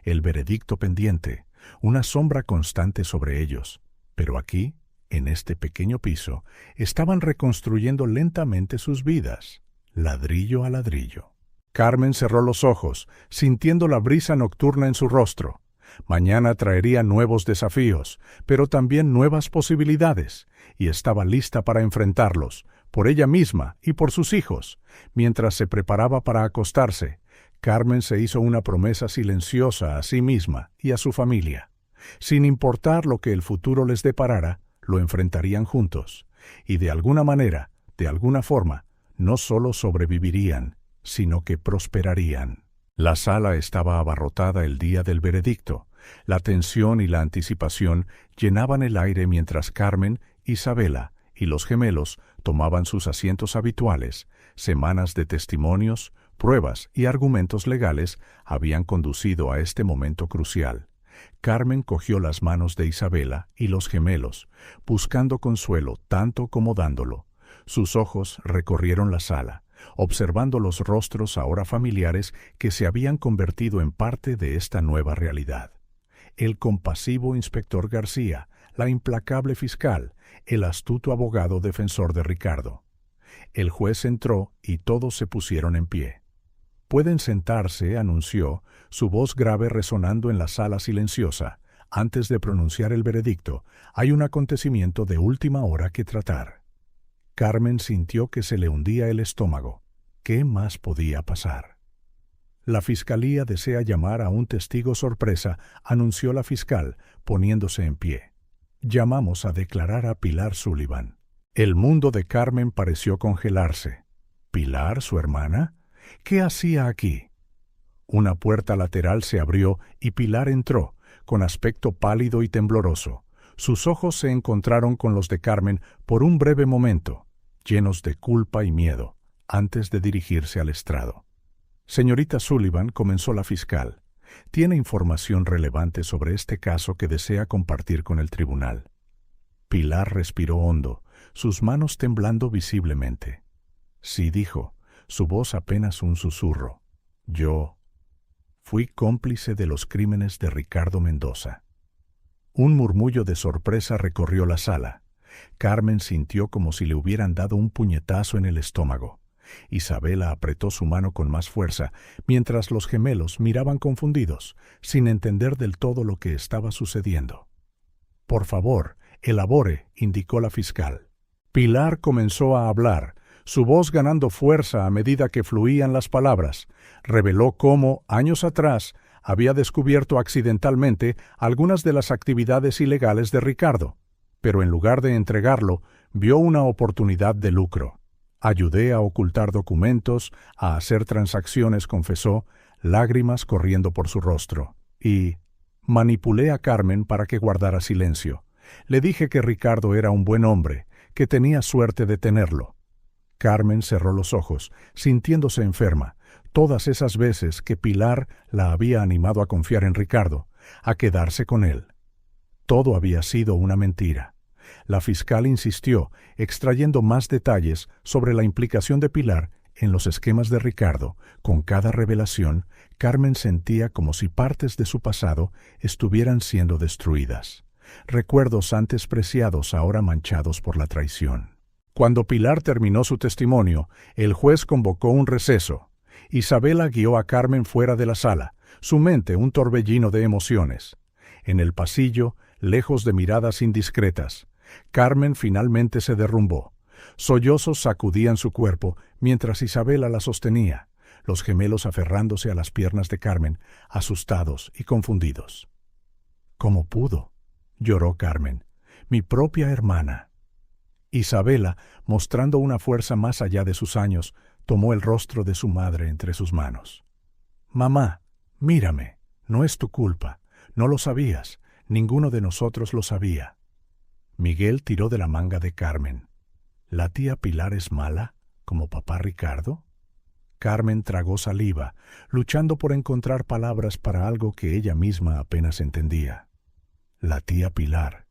el veredicto pendiente, una sombra constante sobre ellos. Pero aquí, en este pequeño piso, estaban reconstruyendo lentamente sus vidas, ladrillo a ladrillo. Carmen cerró los ojos, sintiendo la brisa nocturna en su rostro. Mañana traería nuevos desafíos, pero también nuevas posibilidades, y estaba lista para enfrentarlos, por ella misma y por sus hijos. Mientras se preparaba para acostarse, Carmen se hizo una promesa silenciosa a sí misma y a su familia. Sin importar lo que el futuro les deparara, lo enfrentarían juntos, y de alguna manera, de alguna forma, no solo sobrevivirían, sino que prosperarían. La sala estaba abarrotada el día del veredicto. La tensión y la anticipación llenaban el aire mientras Carmen, Isabela y los gemelos tomaban sus asientos habituales. Semanas de testimonios, pruebas y argumentos legales habían conducido a este momento crucial. Carmen cogió las manos de Isabela y los gemelos, buscando consuelo tanto como dándolo. Sus ojos recorrieron la sala, observando los rostros ahora familiares que se habían convertido en parte de esta nueva realidad. El compasivo inspector García, la implacable fiscal, el astuto abogado defensor de Ricardo. El juez entró y todos se pusieron en pie. «Pueden sentarse», anunció, su voz grave resonando en la sala silenciosa. «Antes de pronunciar el veredicto, hay un acontecimiento de última hora que tratar». Carmen sintió que se le hundía el estómago. ¿Qué más podía pasar? «La fiscalía desea llamar a un testigo sorpresa», anunció la fiscal, poniéndose en pie. «Llamamos a declarar a Pilar Sullivan». El mundo de Carmen pareció congelarse. ¿Pilar, su hermana? ¿Qué hacía aquí? Una puerta lateral se abrió y Pilar entró, con aspecto pálido y tembloroso. Sus ojos se encontraron con los de Carmen por un breve momento, llenos de culpa y miedo, antes de dirigirse al estrado. Señorita Sullivan, comenzó la fiscal, tiene información relevante sobre este caso que desea compartir con el tribunal. Pilar respiró hondo, sus manos temblando visiblemente. Sí, dijo, su voz apenas un susurro. Yo fui cómplice de los crímenes de Ricardo Mendoza. Un murmullo de sorpresa recorrió la sala. Carmen sintió como si le hubieran dado un puñetazo en el estómago. Isabela apretó su mano con más fuerza, mientras los gemelos miraban confundidos, sin entender del todo lo que estaba sucediendo. Por favor, elabore, indicó la fiscal. Pilar comenzó a hablar, su voz ganando fuerza a medida que fluían las palabras. Reveló cómo, años atrás, había descubierto accidentalmente algunas de las actividades ilegales de Ricardo, pero en lugar de entregarlo, vio una oportunidad de lucro. Ayudé a ocultar documentos, a hacer transacciones, confesó, lágrimas corriendo por su rostro. Y manipulé a Carmen para que guardara silencio. Le dije que Ricardo era un buen hombre, que tenía suerte de tenerlo. Carmen cerró los ojos, sintiéndose enferma, todas esas veces que Pilar la había animado a confiar en Ricardo, a quedarse con él. Todo había sido una mentira. La fiscal insistió, extrayendo más detalles sobre la implicación de Pilar en los esquemas de Ricardo. Con cada revelación, Carmen sentía como si partes de su pasado estuvieran siendo destruidas. Recuerdos antes preciados ahora manchados por la traición. Cuando Pilar terminó su testimonio, el juez convocó un receso. Isabela guió a Carmen fuera de la sala, su mente un torbellino de emociones. En el pasillo, lejos de miradas indiscretas, Carmen finalmente se derrumbó. Sollozos sacudían su cuerpo mientras Isabela la sostenía, los gemelos aferrándose a las piernas de Carmen, asustados y confundidos. «¿Cómo pudo?», lloró Carmen. «Mi propia hermana». Isabela, mostrando una fuerza más allá de sus años, tomó el rostro de su madre entre sus manos. «Mamá, mírame, no es tu culpa, no lo sabías, ninguno de nosotros lo sabía». Miguel tiró de la manga de Carmen. ¿La tía Pilar es mala, como papá Ricardo? Carmen tragó saliva, luchando por encontrar palabras para algo que ella misma apenas entendía. La tía Pilar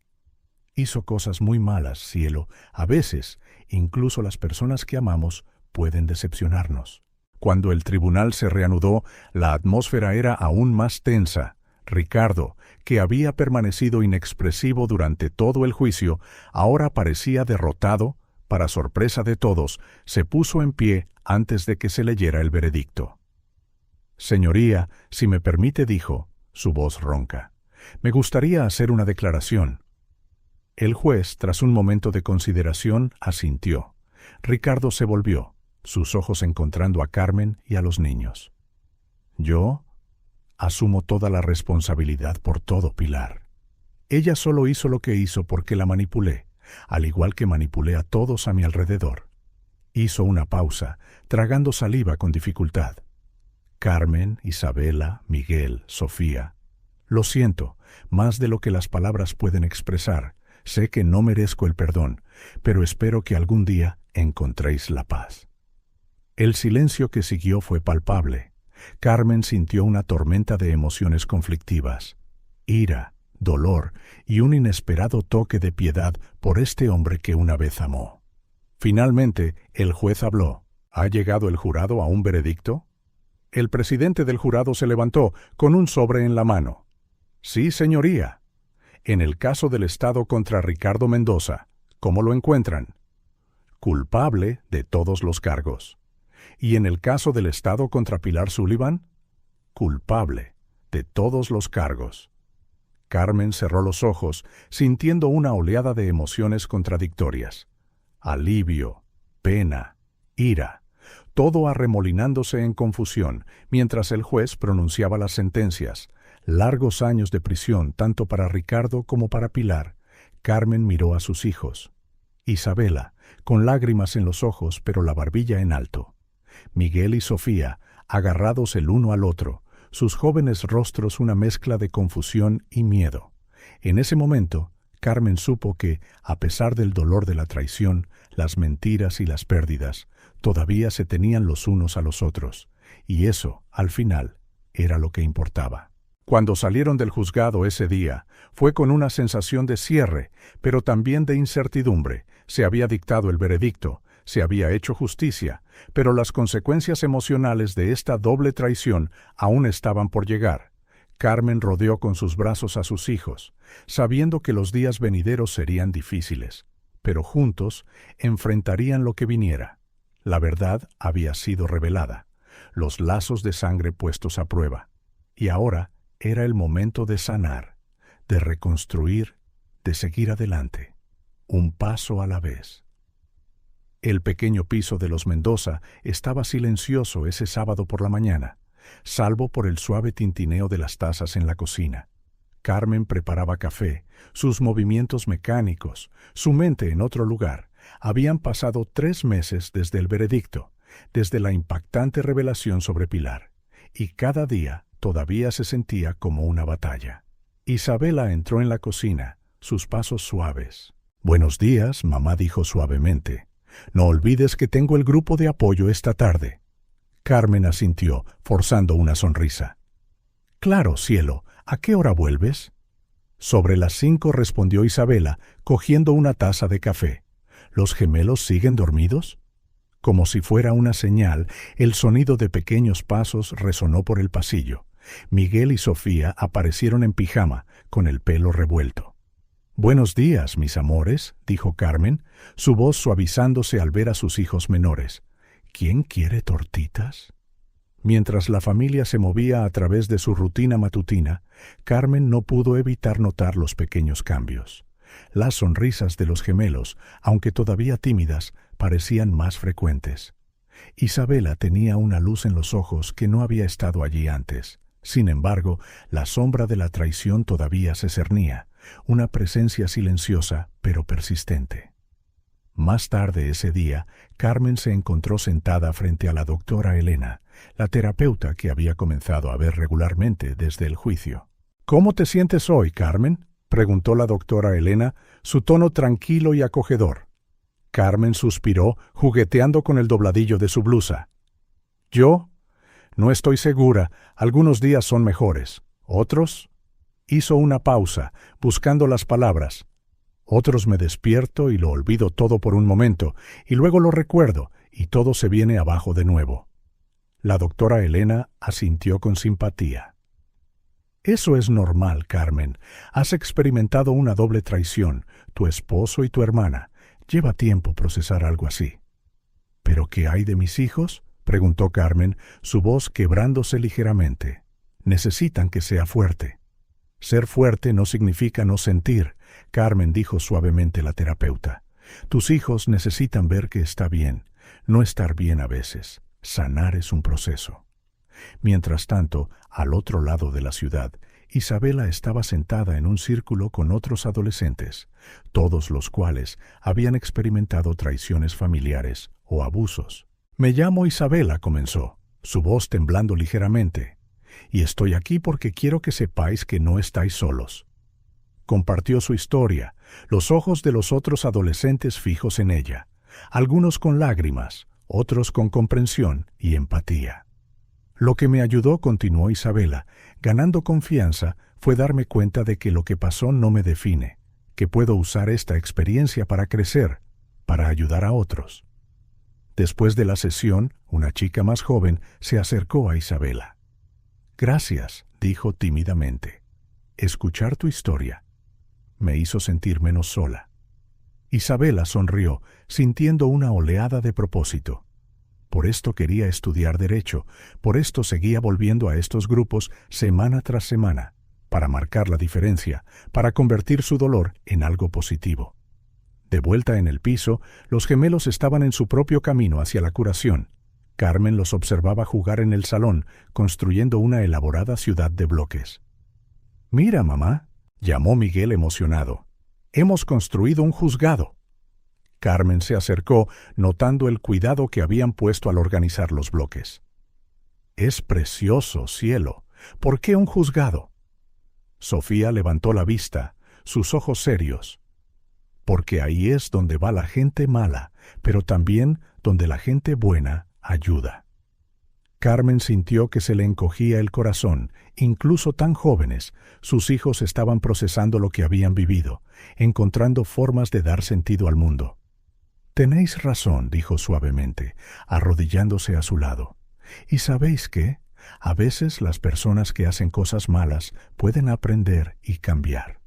hizo cosas muy malas, cielo. A veces, incluso las personas que amamos pueden decepcionarnos. Cuando el tribunal se reanudó, la atmósfera era aún más tensa. Ricardo, que había permanecido inexpresivo durante todo el juicio, ahora parecía derrotado. Para sorpresa de todos, se puso en pie antes de que se leyera el veredicto. «Señoría, si me permite», dijo, su voz ronca, «me gustaría hacer una declaración». El juez, tras un momento de consideración, asintió. Ricardo se volvió, sus ojos encontrando a Carmen y a los niños. «Yo asumo toda la responsabilidad por todo, Pilar. Ella solo hizo lo que hizo porque la manipulé, al igual que manipulé a todos a mi alrededor». Hizo una pausa, tragando saliva con dificultad. «Carmen, Isabela, Miguel, Sofía, lo siento, más de lo que las palabras pueden expresar. Sé que no merezco el perdón, pero espero que algún día encontréis la paz». El silencio que siguió fue palpable. Carmen sintió una tormenta de emociones conflictivas, ira, dolor y un inesperado toque de piedad por este hombre que una vez amó. Finalmente, el juez habló. ¿Ha llegado el jurado a un veredicto? El presidente del jurado se levantó con un sobre en la mano. «Sí, señoría. En el caso del Estado contra Ricardo Mendoza, ¿cómo lo encuentran?» «Culpable de todos los cargos». «¿Y en el caso del Estado contra Pilar Sullivan?» «Culpable de todos los cargos». Carmen cerró los ojos, sintiendo una oleada de emociones contradictorias. Alivio, pena, ira, todo arremolinándose en confusión, mientras el juez pronunciaba las sentencias. Largos años de prisión tanto para Ricardo como para Pilar. Carmen miró a sus hijos. Isabela, con lágrimas en los ojos pero la barbilla en alto. Miguel y Sofía, agarrados el uno al otro, sus jóvenes rostros una mezcla de confusión y miedo. En ese momento, Carmen supo que, a pesar del dolor de la traición, las mentiras y las pérdidas, todavía se tenían los unos a los otros, y eso, al final, era lo que importaba. Cuando salieron del juzgado ese día, fue con una sensación de cierre, pero también de incertidumbre. Se había dictado el veredicto, se había hecho justicia, pero las consecuencias emocionales de esta doble traición aún estaban por llegar. Carmen rodeó con sus brazos a sus hijos, sabiendo que los días venideros serían difíciles, pero juntos enfrentarían lo que viniera. La verdad había sido revelada, los lazos de sangre puestos a prueba, y ahora era el momento de sanar, de reconstruir, de seguir adelante, un paso a la vez. El pequeño piso de los Mendoza estaba silencioso ese sábado por la mañana, salvo por el suave tintineo de las tazas en la cocina. Carmen preparaba café, sus movimientos mecánicos, su mente en otro lugar. Habían pasado 3 meses desde el veredicto, desde la impactante revelación sobre Pilar, y cada día todavía se sentía como una batalla. Isabela entró en la cocina, sus pasos suaves. «Buenos días», mamá dijo suavemente. «No olvides que tengo el grupo de apoyo esta tarde». Carmen asintió, forzando una sonrisa. «Claro, cielo, ¿a qué hora vuelves?» «Sobre las 5», respondió Isabela, cogiendo una taza de café. «¿Los gemelos siguen dormidos?» Como si fuera una señal, el sonido de pequeños pasos resonó por el pasillo. Miguel y Sofía aparecieron en pijama, con el pelo revuelto. «Buenos días, mis amores», dijo Carmen, su voz suavizándose al ver a sus hijos menores. «¿Quién quiere tortitas?» Mientras la familia se movía a través de su rutina matutina, Carmen no pudo evitar notar los pequeños cambios. Las sonrisas de los gemelos, aunque todavía tímidas, parecían más frecuentes. Isabela tenía una luz en los ojos que no había estado allí antes. Sin embargo, la sombra de la traición todavía se cernía, una presencia silenciosa pero persistente. Más tarde ese día, Carmen se encontró sentada frente a la doctora Elena, la terapeuta que había comenzado a ver regularmente desde el juicio. «¿Cómo te sientes hoy, Carmen?», preguntó la doctora Elena, su tono tranquilo y acogedor. Carmen suspiró, jugueteando con el dobladillo de su blusa. «¿Yo? No estoy segura, algunos días son mejores. ¿Otros?» Hizo una pausa, buscando las palabras. «Otros me despierto y lo olvido todo por un momento, y luego lo recuerdo, y todo se viene abajo de nuevo». La doctora Elena asintió con simpatía. «Eso es normal, Carmen. Has experimentado una doble traición, tu esposo y tu hermana. Lleva tiempo procesar algo así». «¿Pero qué hay de mis hijos?», preguntó Carmen, su voz quebrándose ligeramente. «Necesitan que sea fuerte». «Ser fuerte no significa no sentir», Carmen dijo suavemente la terapeuta. «Tus hijos necesitan ver que está bien, no estar bien a veces. Sanar es un proceso». Mientras tanto, al otro lado de la ciudad, Isabela estaba sentada en un círculo con otros adolescentes, todos los cuales habían experimentado traiciones familiares o abusos. «Me llamo Isabela», comenzó, su voz temblando ligeramente, «y estoy aquí porque quiero que sepáis que no estáis solos». Compartió su historia, los ojos de los otros adolescentes fijos en ella, algunos con lágrimas, otros con comprensión y empatía. «Lo que me ayudó», continuó Isabela, ganando confianza, fue darme cuenta de que lo que pasó no me define, que puedo usar esta experiencia para crecer, para ayudar a otros. Después de la sesión, una chica más joven se acercó a Isabela. «Gracias», dijo tímidamente. «Escuchar tu historia me hizo sentir menos sola». Isabela sonrió, sintiendo una oleada de propósito. Por esto quería estudiar Derecho, por esto seguía volviendo a estos grupos semana tras semana, para marcar la diferencia, para convertir su dolor en algo positivo. De vuelta en el piso, los gemelos estaban en su propio camino hacia la curación. Carmen los observaba jugar en el salón, construyendo una elaborada ciudad de bloques. «Mira, mamá», llamó Miguel emocionado. «Hemos construido un juzgado». Carmen se acercó, notando el cuidado que habían puesto al organizar los bloques. «Es precioso, cielo. ¿Por qué un juzgado?» Sofía levantó la vista. sus ojos serios. Porque ahí es donde va la gente mala, pero también donde la gente buena ayuda. Carmen sintió que se le encogía el corazón. Incluso tan jóvenes, sus hijos estaban procesando lo que habían vivido, encontrando formas de dar sentido al mundo. «Tenéis razón», dijo suavemente, arrodillándose a su lado. «¿Y sabéis qué? A veces las personas que hacen cosas malas pueden aprender y cambiar».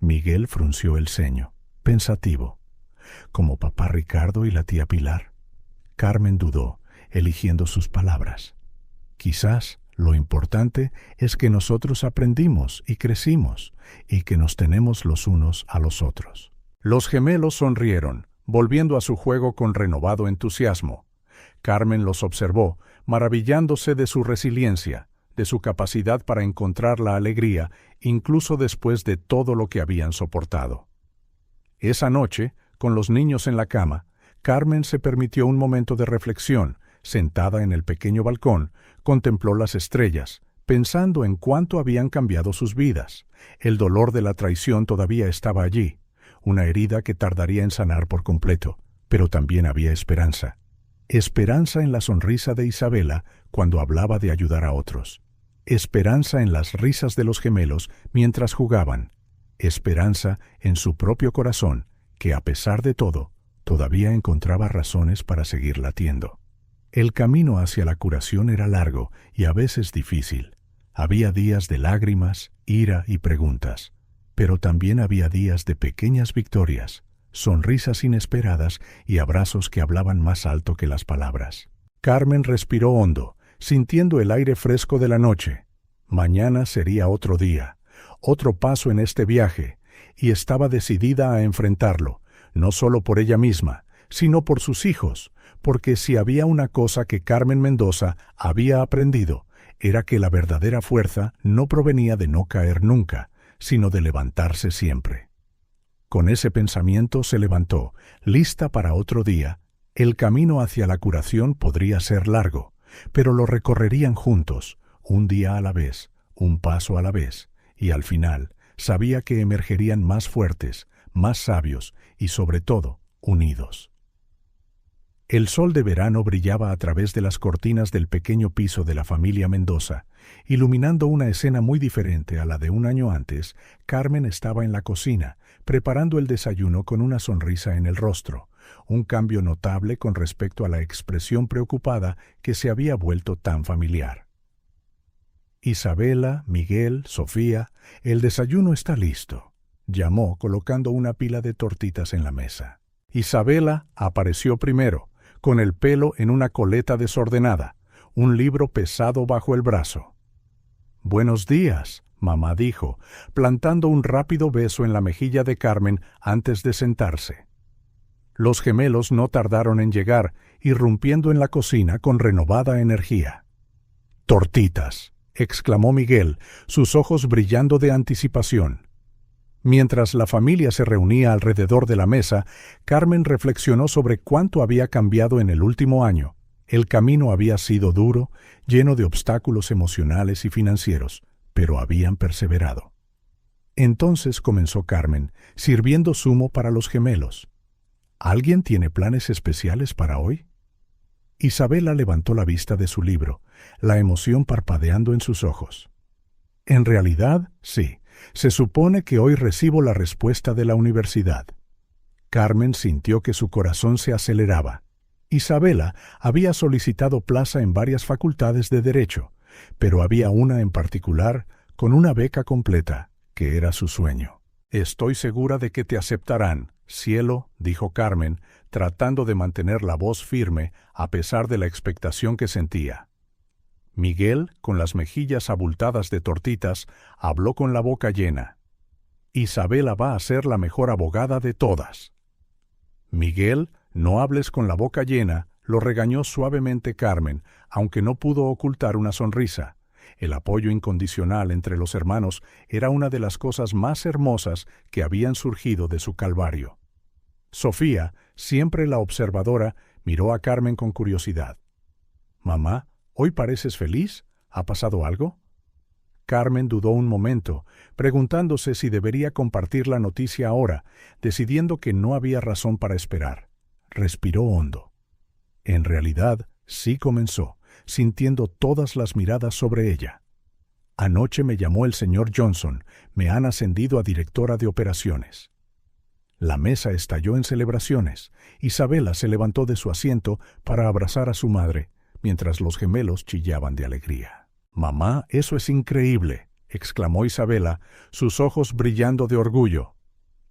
Miguel frunció el ceño, pensativo. ¿Como papá Ricardo y la tía Pilar? Carmen dudó, eligiendo sus palabras. Quizás lo importante es que nosotros aprendimos y crecimos, y que nos tenemos los unos a los otros. Los gemelos sonrieron, volviendo a su juego con renovado entusiasmo. Carmen los observó, maravillándose de su resiliencia, de su capacidad para encontrar la alegría, incluso después de todo lo que habían soportado. Esa noche, con los niños en la cama, Carmen se permitió un momento de reflexión. Sentada en el pequeño balcón, contempló las estrellas, pensando en cuánto habían cambiado sus vidas. El dolor de la traición todavía estaba allí, una herida que tardaría en sanar por completo, pero también había esperanza. Esperanza en la sonrisa de Isabela cuando hablaba de ayudar a otros. Esperanza en las risas de los gemelos mientras jugaban. Esperanza en su propio corazón, que a pesar de todo, todavía encontraba razones para seguir latiendo. El camino hacia la curación era largo y a veces difícil. Había días de lágrimas, ira y preguntas, pero también había días de pequeñas victorias, sonrisas inesperadas y abrazos que hablaban más alto que las palabras. Carmen respiró hondo, sintiendo el aire fresco de la noche. Mañana sería otro día, otro paso en este viaje, y estaba decidida a enfrentarlo, no solo por ella misma, sino por sus hijos, porque si había una cosa que Carmen Mendoza había aprendido, era que la verdadera fuerza no provenía de no caer nunca, sino de levantarse siempre. Con ese pensamiento se levantó, lista para otro día. El camino hacia la curación podría ser largo, pero lo recorrerían juntos, un día a la vez, un paso a la vez, y al final sabía que emergerían más fuertes, más sabios y sobre todo, unidos. El sol de verano brillaba a través de las cortinas del pequeño piso de la familia Mendoza, iluminando una escena muy diferente a la de un año antes. Carmen estaba en la cocina, preparando el desayuno con una sonrisa en el rostro, un cambio notable con respecto a la expresión preocupada que se había vuelto tan familiar. «Isabela, Miguel, Sofía, el desayuno está listo», llamó colocando una pila de tortitas en la mesa. Isabela apareció primero, con el pelo en una coleta desordenada, un libro pesado bajo el brazo. «Buenos días», mamá dijo, plantando un rápido beso en la mejilla de Carmen antes de sentarse. Los gemelos no tardaron en llegar, irrumpiendo en la cocina con renovada energía. «¡Tortitas!», exclamó Miguel, sus ojos brillando de anticipación. Mientras la familia se reunía alrededor de la mesa, Carmen reflexionó sobre cuánto había cambiado en el último año. El camino había sido duro, lleno de obstáculos emocionales y financieros, pero habían perseverado. Entonces comenzó Carmen, sirviendo zumo para los gemelos. ¿Alguien tiene planes especiales para hoy? Isabela levantó la vista de su libro, la emoción parpadeando en sus ojos. En realidad, sí. Se supone que hoy recibo la respuesta de la universidad. Carmen sintió que su corazón se aceleraba. Isabela había solicitado plaza en varias facultades de Derecho, pero había una en particular con una beca completa, que era su sueño. «Estoy segura de que te aceptarán, cielo», dijo Carmen, tratando de mantener la voz firme a pesar de la expectación que sentía. Miguel, con las mejillas abultadas de tortitas, habló con la boca llena. «Isabela va a ser la mejor abogada de todas». «Miguel, no hables con la boca llena», lo regañó suavemente Carmen, aunque no pudo ocultar una sonrisa. El apoyo incondicional entre los hermanos era una de las cosas más hermosas que habían surgido de su calvario. Sofía, siempre la observadora, miró a Carmen con curiosidad. «Mamá, ¿hoy pareces feliz? ¿Ha pasado algo?» Carmen dudó un momento, preguntándose si debería compartir la noticia ahora, decidiendo que no había razón para esperar. Respiró hondo. En realidad, sí comenzó, sintiendo todas las miradas sobre ella. Anoche me llamó el señor Johnson, me han ascendido a directora de operaciones. La mesa estalló en celebraciones. Isabela se levantó de su asiento para abrazar a su madre, mientras los gemelos chillaban de alegría. «Mamá, eso es increíble», exclamó Isabela, sus ojos brillando de orgullo.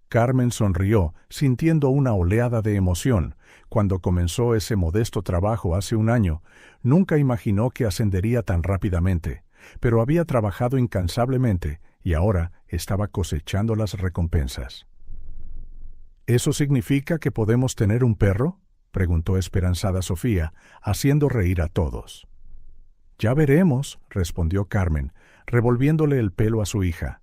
Carmen sonrió, sintiendo una oleada de emoción. Cuando comenzó ese modesto trabajo hace un año, nunca imaginó que ascendería tan rápidamente, pero había trabajado incansablemente y ahora estaba cosechando las recompensas. ¿Eso significa que podemos tener un perro?, preguntó esperanzada Sofía, haciendo reír a todos. «Ya veremos», respondió Carmen, revolviéndole el pelo a su hija.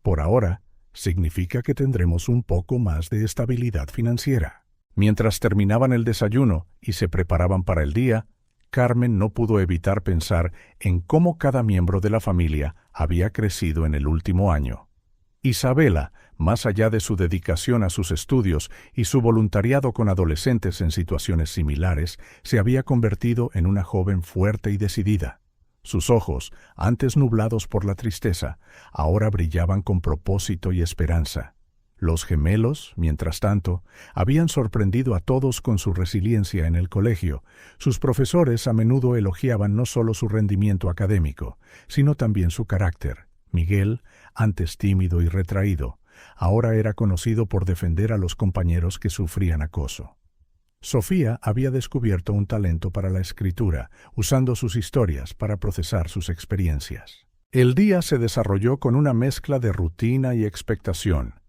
«Por ahora, significa que tendremos un poco más de estabilidad financiera». Mientras terminaban el desayuno y se preparaban para el día, Carmen no pudo evitar pensar en cómo cada miembro de la familia había crecido en el último año. Isabela, más allá de su dedicación a sus estudios y su voluntariado con adolescentes en situaciones similares, se había convertido en una joven fuerte y decidida. Sus ojos, antes nublados por la tristeza, ahora brillaban con propósito y esperanza. Los gemelos, mientras tanto, habían sorprendido a todos con su resiliencia en el colegio. Sus profesores a menudo elogiaban no solo su rendimiento académico, sino también su carácter. Miguel, antes tímido y retraído, ahora era conocido por defender a los compañeros que sufrían acoso. Sofía había descubierto un talento para la escritura, usando sus historias para procesar sus experiencias. El día se desarrolló con una mezcla de rutina y expectación.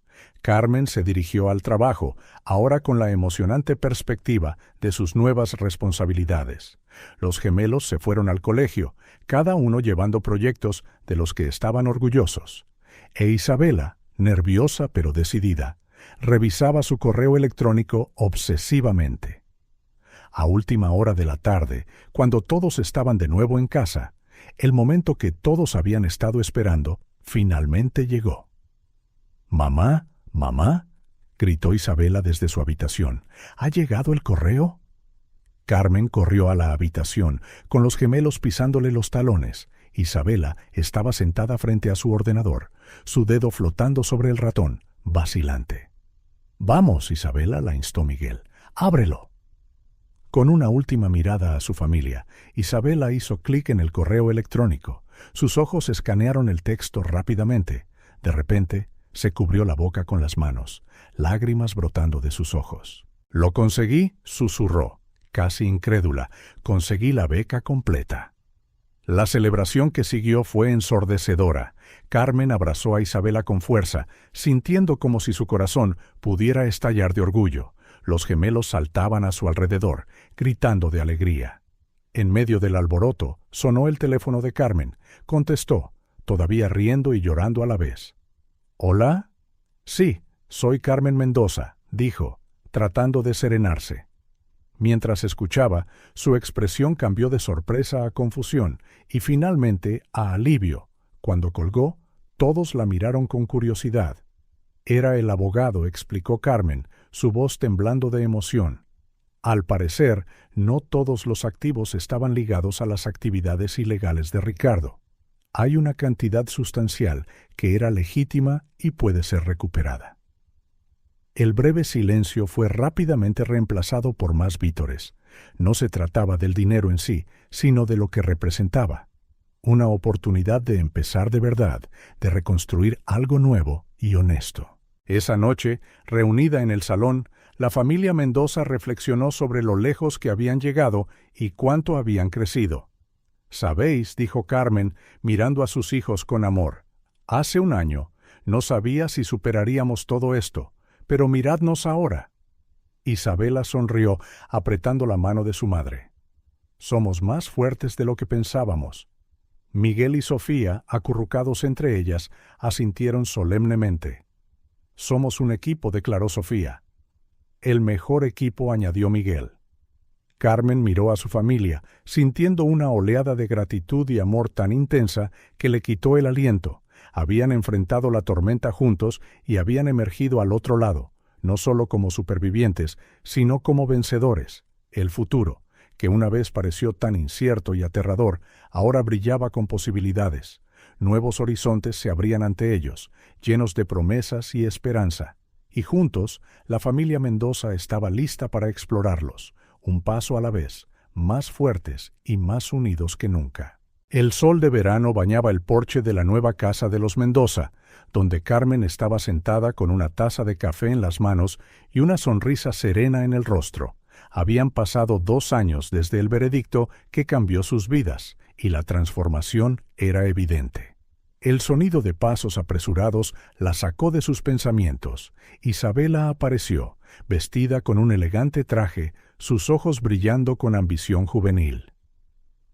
Carmen se dirigió al trabajo, ahora con la emocionante perspectiva de sus nuevas responsabilidades. Los gemelos se fueron al colegio, cada uno llevando proyectos de los que estaban orgullosos. E Isabela, nerviosa pero decidida, revisaba su correo electrónico obsesivamente. A última hora de la tarde, cuando todos estaban de nuevo en casa, el momento que todos habían estado esperando finalmente llegó. «Mamá, mamá», gritó Isabela desde su habitación, «¿ha llegado el correo?». Carmen corrió a la habitación, con los gemelos pisándole los talones. Isabela estaba sentada frente a su ordenador, su dedo flotando sobre el ratón, vacilante. «Vamos, Isabela», la instó Miguel, «ábrelo». Con una última mirada a su familia, Isabela hizo clic en el correo electrónico. Sus ojos escanearon el texto rápidamente. De repente, se cubrió la boca con las manos, lágrimas brotando de sus ojos. «Lo conseguí», susurró, casi incrédula. «Conseguí la beca completa». La celebración que siguió fue ensordecedora. Carmen abrazó a Isabela con fuerza, sintiendo como si su corazón pudiera estallar de orgullo. Los gemelos saltaban a su alrededor, gritando de alegría. En medio del alboroto, sonó el teléfono de Carmen. Contestó, todavía riendo y llorando a la vez. «¿Hola?» «Sí, soy Carmen Mendoza», dijo, tratando de serenarse. Mientras escuchaba, su expresión cambió de sorpresa a confusión y finalmente a alivio. Cuando colgó, todos la miraron con curiosidad. Era el abogado, explicó Carmen, su voz temblando de emoción. Al parecer, no todos los activos estaban ligados a las actividades ilegales de Ricardo. Hay una cantidad sustancial que era legítima y puede ser recuperada. El breve silencio fue rápidamente reemplazado por más vítores. No se trataba del dinero en sí, sino de lo que representaba. Una oportunidad de empezar de verdad, de reconstruir algo nuevo y honesto. Esa noche, reunida en el salón, la familia Mendoza reflexionó sobre lo lejos que habían llegado y cuánto habían crecido. «Sabéis», dijo Carmen, mirando a sus hijos con amor, «hace un año no sabía si superaríamos todo esto, pero miradnos ahora». Isabela sonrió, apretando la mano de su madre. «Somos más fuertes de lo que pensábamos». Miguel y Sofía, acurrucados entre ellas, asintieron solemnemente. «Somos un equipo», declaró Sofía. «El mejor equipo», añadió Miguel. Carmen miró a su familia, sintiendo una oleada de gratitud y amor tan intensa que le quitó el aliento. Habían enfrentado la tormenta juntos y habían emergido al otro lado, no solo como supervivientes, sino como vencedores. El futuro, que una vez pareció tan incierto y aterrador, ahora brillaba con posibilidades. Nuevos horizontes se abrían ante ellos, llenos de promesas y esperanza. Y juntos, la familia Mendoza estaba lista para explorarlos, un paso a la vez, más fuertes y más unidos que nunca. El sol de verano bañaba el porche de la nueva casa de los Mendoza, donde Carmen estaba sentada con una taza de café en las manos y una sonrisa serena en el rostro. Habían pasado 2 años desde el veredicto que cambió sus vidas, y la transformación era evidente. El sonido de pasos apresurados la sacó de sus pensamientos. Isabela apareció, vestida con un elegante traje, sus ojos brillando con ambición juvenil.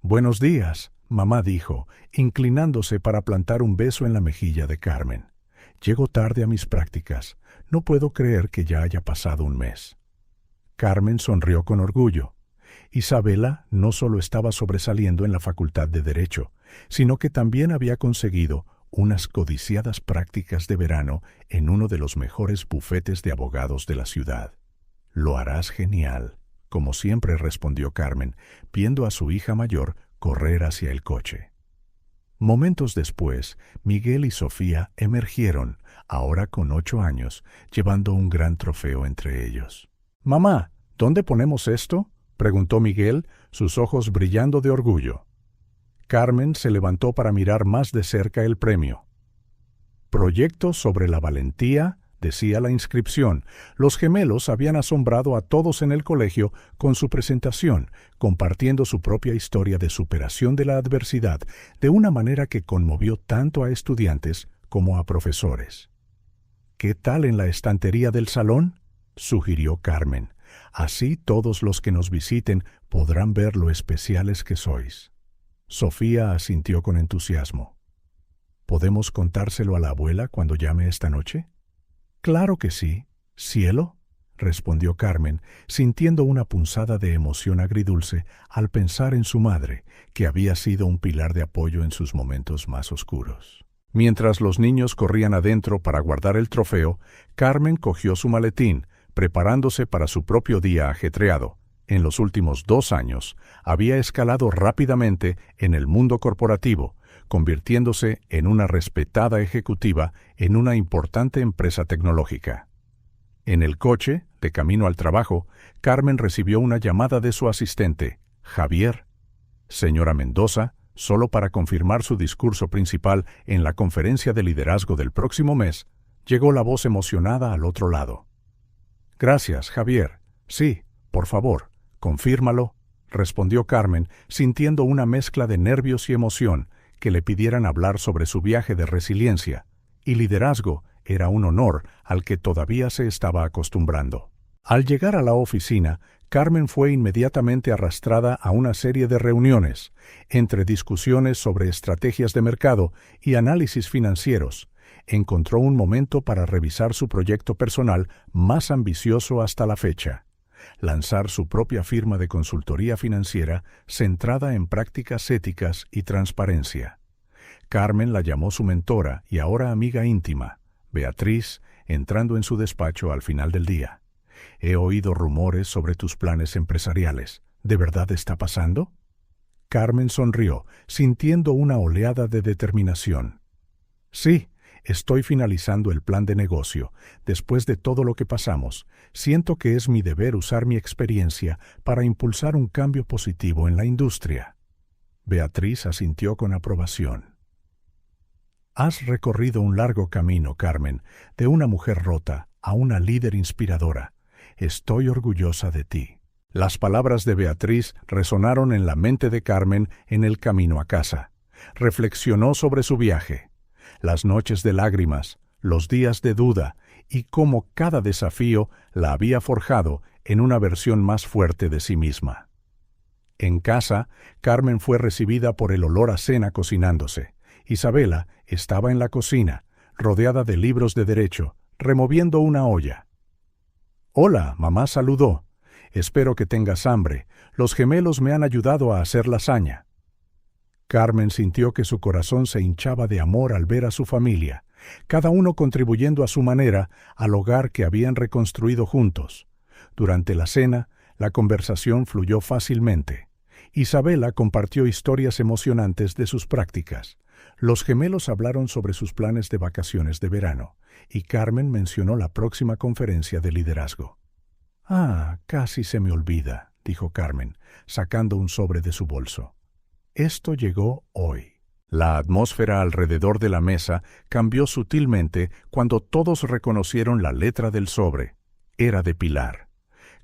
«Buenos días», mamá dijo, inclinándose para plantar un beso en la mejilla de Carmen. «Llego tarde a mis prácticas. No puedo creer que ya haya pasado un mes». Carmen sonrió con orgullo. Isabela no solo estaba sobresaliendo en la Facultad de Derecho, sino que también había conseguido unas codiciadas prácticas de verano en uno de los mejores bufetes de abogados de la ciudad. «Lo harás genial», como siempre respondió Carmen, viendo a su hija mayor correr hacia el coche. Momentos después, Miguel y Sofía emergieron, ahora con 8 años, llevando un gran trofeo entre ellos. «Mamá, ¿dónde ponemos esto?», preguntó Miguel, sus ojos brillando de orgullo. Carmen se levantó para mirar más de cerca el premio. «Proyecto sobre la valentía», decía la inscripción. Los gemelos habían asombrado a todos en el colegio con su presentación, compartiendo su propia historia de superación de la adversidad de una manera que conmovió tanto a estudiantes como a profesores. «¿Qué tal en la estantería del salón?», sugirió Carmen. «Así todos los que nos visiten podrán ver lo especiales que sois». Sofía asintió con entusiasmo. «¿Podemos contárselo a la abuela cuando llame esta noche?». «Claro que sí, cielo», respondió Carmen, sintiendo una punzada de emoción agridulce al pensar en su madre, que había sido un pilar de apoyo en sus momentos más oscuros. Mientras los niños corrían adentro para guardar el trofeo, Carmen cogió su maletín, preparándose para su propio día ajetreado. En los últimos 2 años, había escalado rápidamente en el mundo corporativo, convirtiéndose en una respetada ejecutiva en una importante empresa tecnológica. En el coche, de camino al trabajo, Carmen recibió una llamada de su asistente, Javier. «Señora Mendoza, solo para confirmar su discurso principal en la conferencia de liderazgo del próximo mes», llegó la voz emocionada al otro lado. «Gracias, Javier. Sí, por favor, confírmalo», respondió Carmen, sintiendo una mezcla de nervios y emoción. Que le pidieran hablar sobre su viaje de resiliencia y liderazgo era un honor al que todavía se estaba acostumbrando. Al llegar a la oficina, Carmen fue inmediatamente arrastrada a una serie de reuniones, entre discusiones sobre estrategias de mercado y análisis financieros. Encontró un momento para revisar su proyecto personal más ambicioso hasta la fecha: lanzar su propia firma de consultoría financiera centrada en prácticas éticas y transparencia. Carmen la llamó su mentora y ahora amiga íntima, Beatriz, entrando en su despacho al final del día. «He oído rumores sobre tus planes empresariales. ¿De verdad está pasando?». Carmen sonrió, sintiendo una oleada de determinación. «Sí, estoy finalizando el plan de negocio. Después de todo lo que pasamos, siento que es mi deber usar mi experiencia para impulsar un cambio positivo en la industria». Beatriz asintió con aprobación. «Has recorrido un largo camino, Carmen, de una mujer rota a una líder inspiradora. Estoy orgullosa de ti». Las palabras de Beatriz resonaron en la mente de Carmen en el camino a casa. Reflexionó sobre su viaje, las noches de lágrimas, los días de duda y cómo cada desafío la había forjado en una versión más fuerte de sí misma. En casa, Carmen fue recibida por el olor a cena cocinándose. Isabela estaba en la cocina, rodeada de libros de derecho, removiendo una olla. «Hola», mamá saludó. Espero que tengas hambre. Los gemelos me han ayudado a hacer lasaña. Carmen sintió que su corazón se hinchaba de amor al ver a su familia, cada uno contribuyendo a su manera al hogar que habían reconstruido juntos. Durante la cena, la conversación fluyó fácilmente. Isabela compartió historias emocionantes de sus prácticas. Los gemelos hablaron sobre sus planes de vacaciones de verano, y Carmen mencionó la próxima conferencia de liderazgo. Casi se me olvida, dijo Carmen, sacando un sobre de su bolso. Esto llegó hoy. La atmósfera alrededor de la mesa cambió sutilmente cuando todos reconocieron la letra del sobre. Era de Pilar.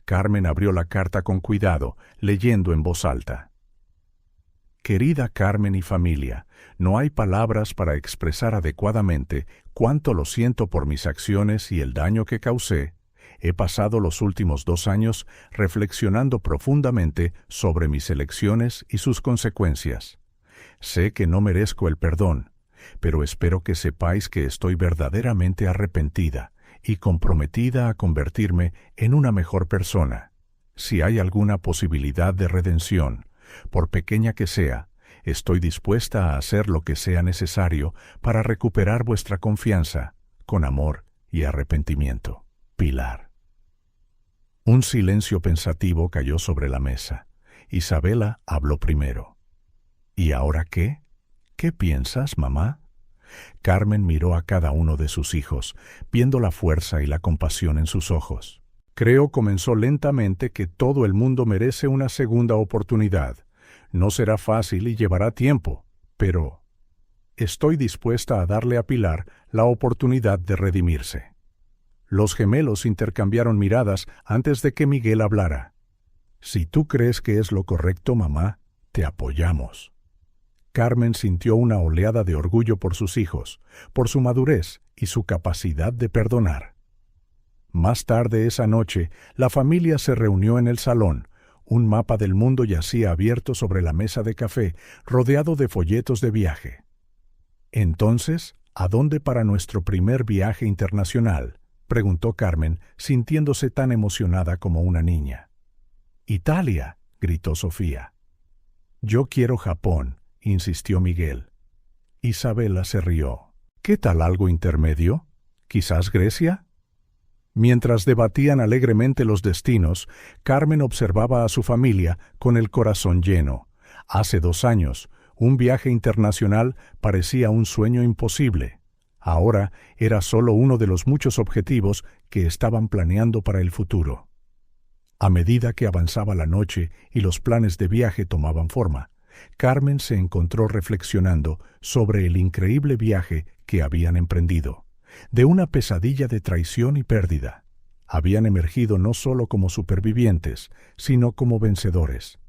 Carmen abrió la carta con cuidado, leyendo en voz alta. Querida Carmen y familia, no hay palabras para expresar adecuadamente cuánto lo siento por mis acciones y el daño que causé. He pasado los últimos 2 años reflexionando profundamente sobre mis elecciones y sus consecuencias. Sé que no merezco el perdón, pero espero que sepáis que estoy verdaderamente arrepentida y comprometida a convertirme en una mejor persona. Si hay alguna posibilidad de redención, por pequeña que sea, estoy dispuesta a hacer lo que sea necesario para recuperar vuestra confianza, con amor y arrepentimiento. Pilar. Un silencio pensativo cayó sobre la mesa. Isabela habló primero. ¿Y ahora qué? ¿Qué piensas, mamá? Carmen miró a cada uno de sus hijos, viendo la fuerza y la compasión en sus ojos. Creo, comenzó lentamente, que todo el mundo merece una segunda oportunidad. No será fácil y llevará tiempo, pero estoy dispuesta a darle a Pilar la oportunidad de redimirse. Los gemelos intercambiaron miradas antes de que Miguel hablara. Si tú crees que es lo correcto, mamá, te apoyamos. Carmen sintió una oleada de orgullo por sus hijos, por su madurez y su capacidad de perdonar. Más tarde esa noche, la familia se reunió en el salón. Un mapa del mundo yacía abierto sobre la mesa de café, rodeado de folletos de viaje. Entonces, ¿a dónde para nuestro primer viaje internacional?, preguntó Carmen, sintiéndose tan emocionada como una niña. «Italia», gritó Sofía. «Yo quiero Japón», insistió Miguel. Isabela se rió. «¿Qué tal algo intermedio? ¿Quizás Grecia?» Mientras debatían alegremente los destinos, Carmen observaba a su familia con el corazón lleno. Hace 2 años, un viaje internacional parecía un sueño imposible. Ahora era solo uno de los muchos objetivos que estaban planeando para el futuro. A medida que avanzaba la noche y los planes de viaje tomaban forma, Carmen se encontró reflexionando sobre el increíble viaje que habían emprendido. De una pesadilla de traición y pérdida, habían emergido no solo como supervivientes, sino como vencedores.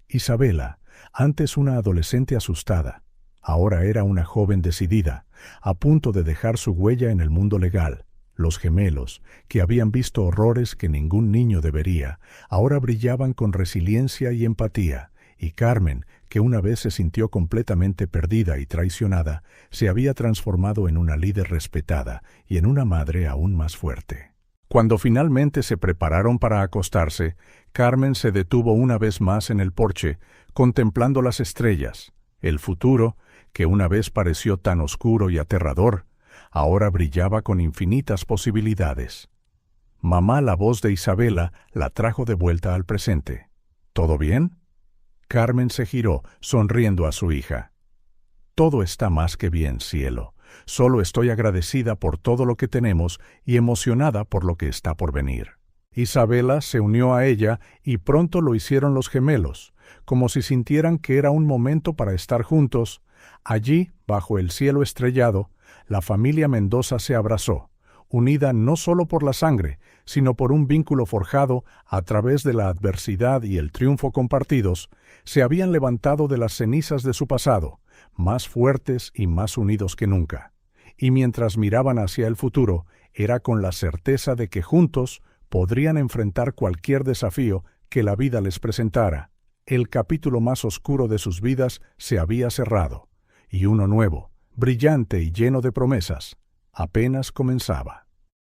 Isabela, antes una adolescente asustada, ahora era una joven decidida, a punto de dejar su huella en el mundo legal. Los gemelos, que habían visto horrores que ningún niño debería, ahora brillaban con resiliencia y empatía, y Carmen, que una vez se sintió completamente perdida y traicionada, se había transformado en una líder respetada y en una madre aún más fuerte. Cuando finalmente se prepararon para acostarse, Carmen se detuvo una vez más en el porche, contemplando las estrellas. El futuro, que una vez pareció tan oscuro y aterrador, ahora brillaba con infinitas posibilidades. Mamá, la voz de Isabela, la trajo de vuelta al presente. ¿Todo bien? Carmen se giró, sonriendo a su hija. Todo está más que bien, cielo. Solo estoy agradecida por todo lo que tenemos y emocionada por lo que está por venir. Isabela se unió a ella y pronto lo hicieron los gemelos, como si sintieran que era un momento para estar juntos. Allí, bajo el cielo estrellado, la familia Mendoza se abrazó, unida no solo por la sangre, sino por un vínculo forjado a través de la adversidad y el triunfo compartidos. Se habían levantado de las cenizas de su pasado, más fuertes y más unidos que nunca. Y mientras miraban hacia el futuro, era con la certeza de que juntos podrían enfrentar cualquier desafío que la vida les presentara. El capítulo más oscuro de sus vidas se había cerrado, y uno nuevo, brillante y lleno de promesas, apenas comenzaba.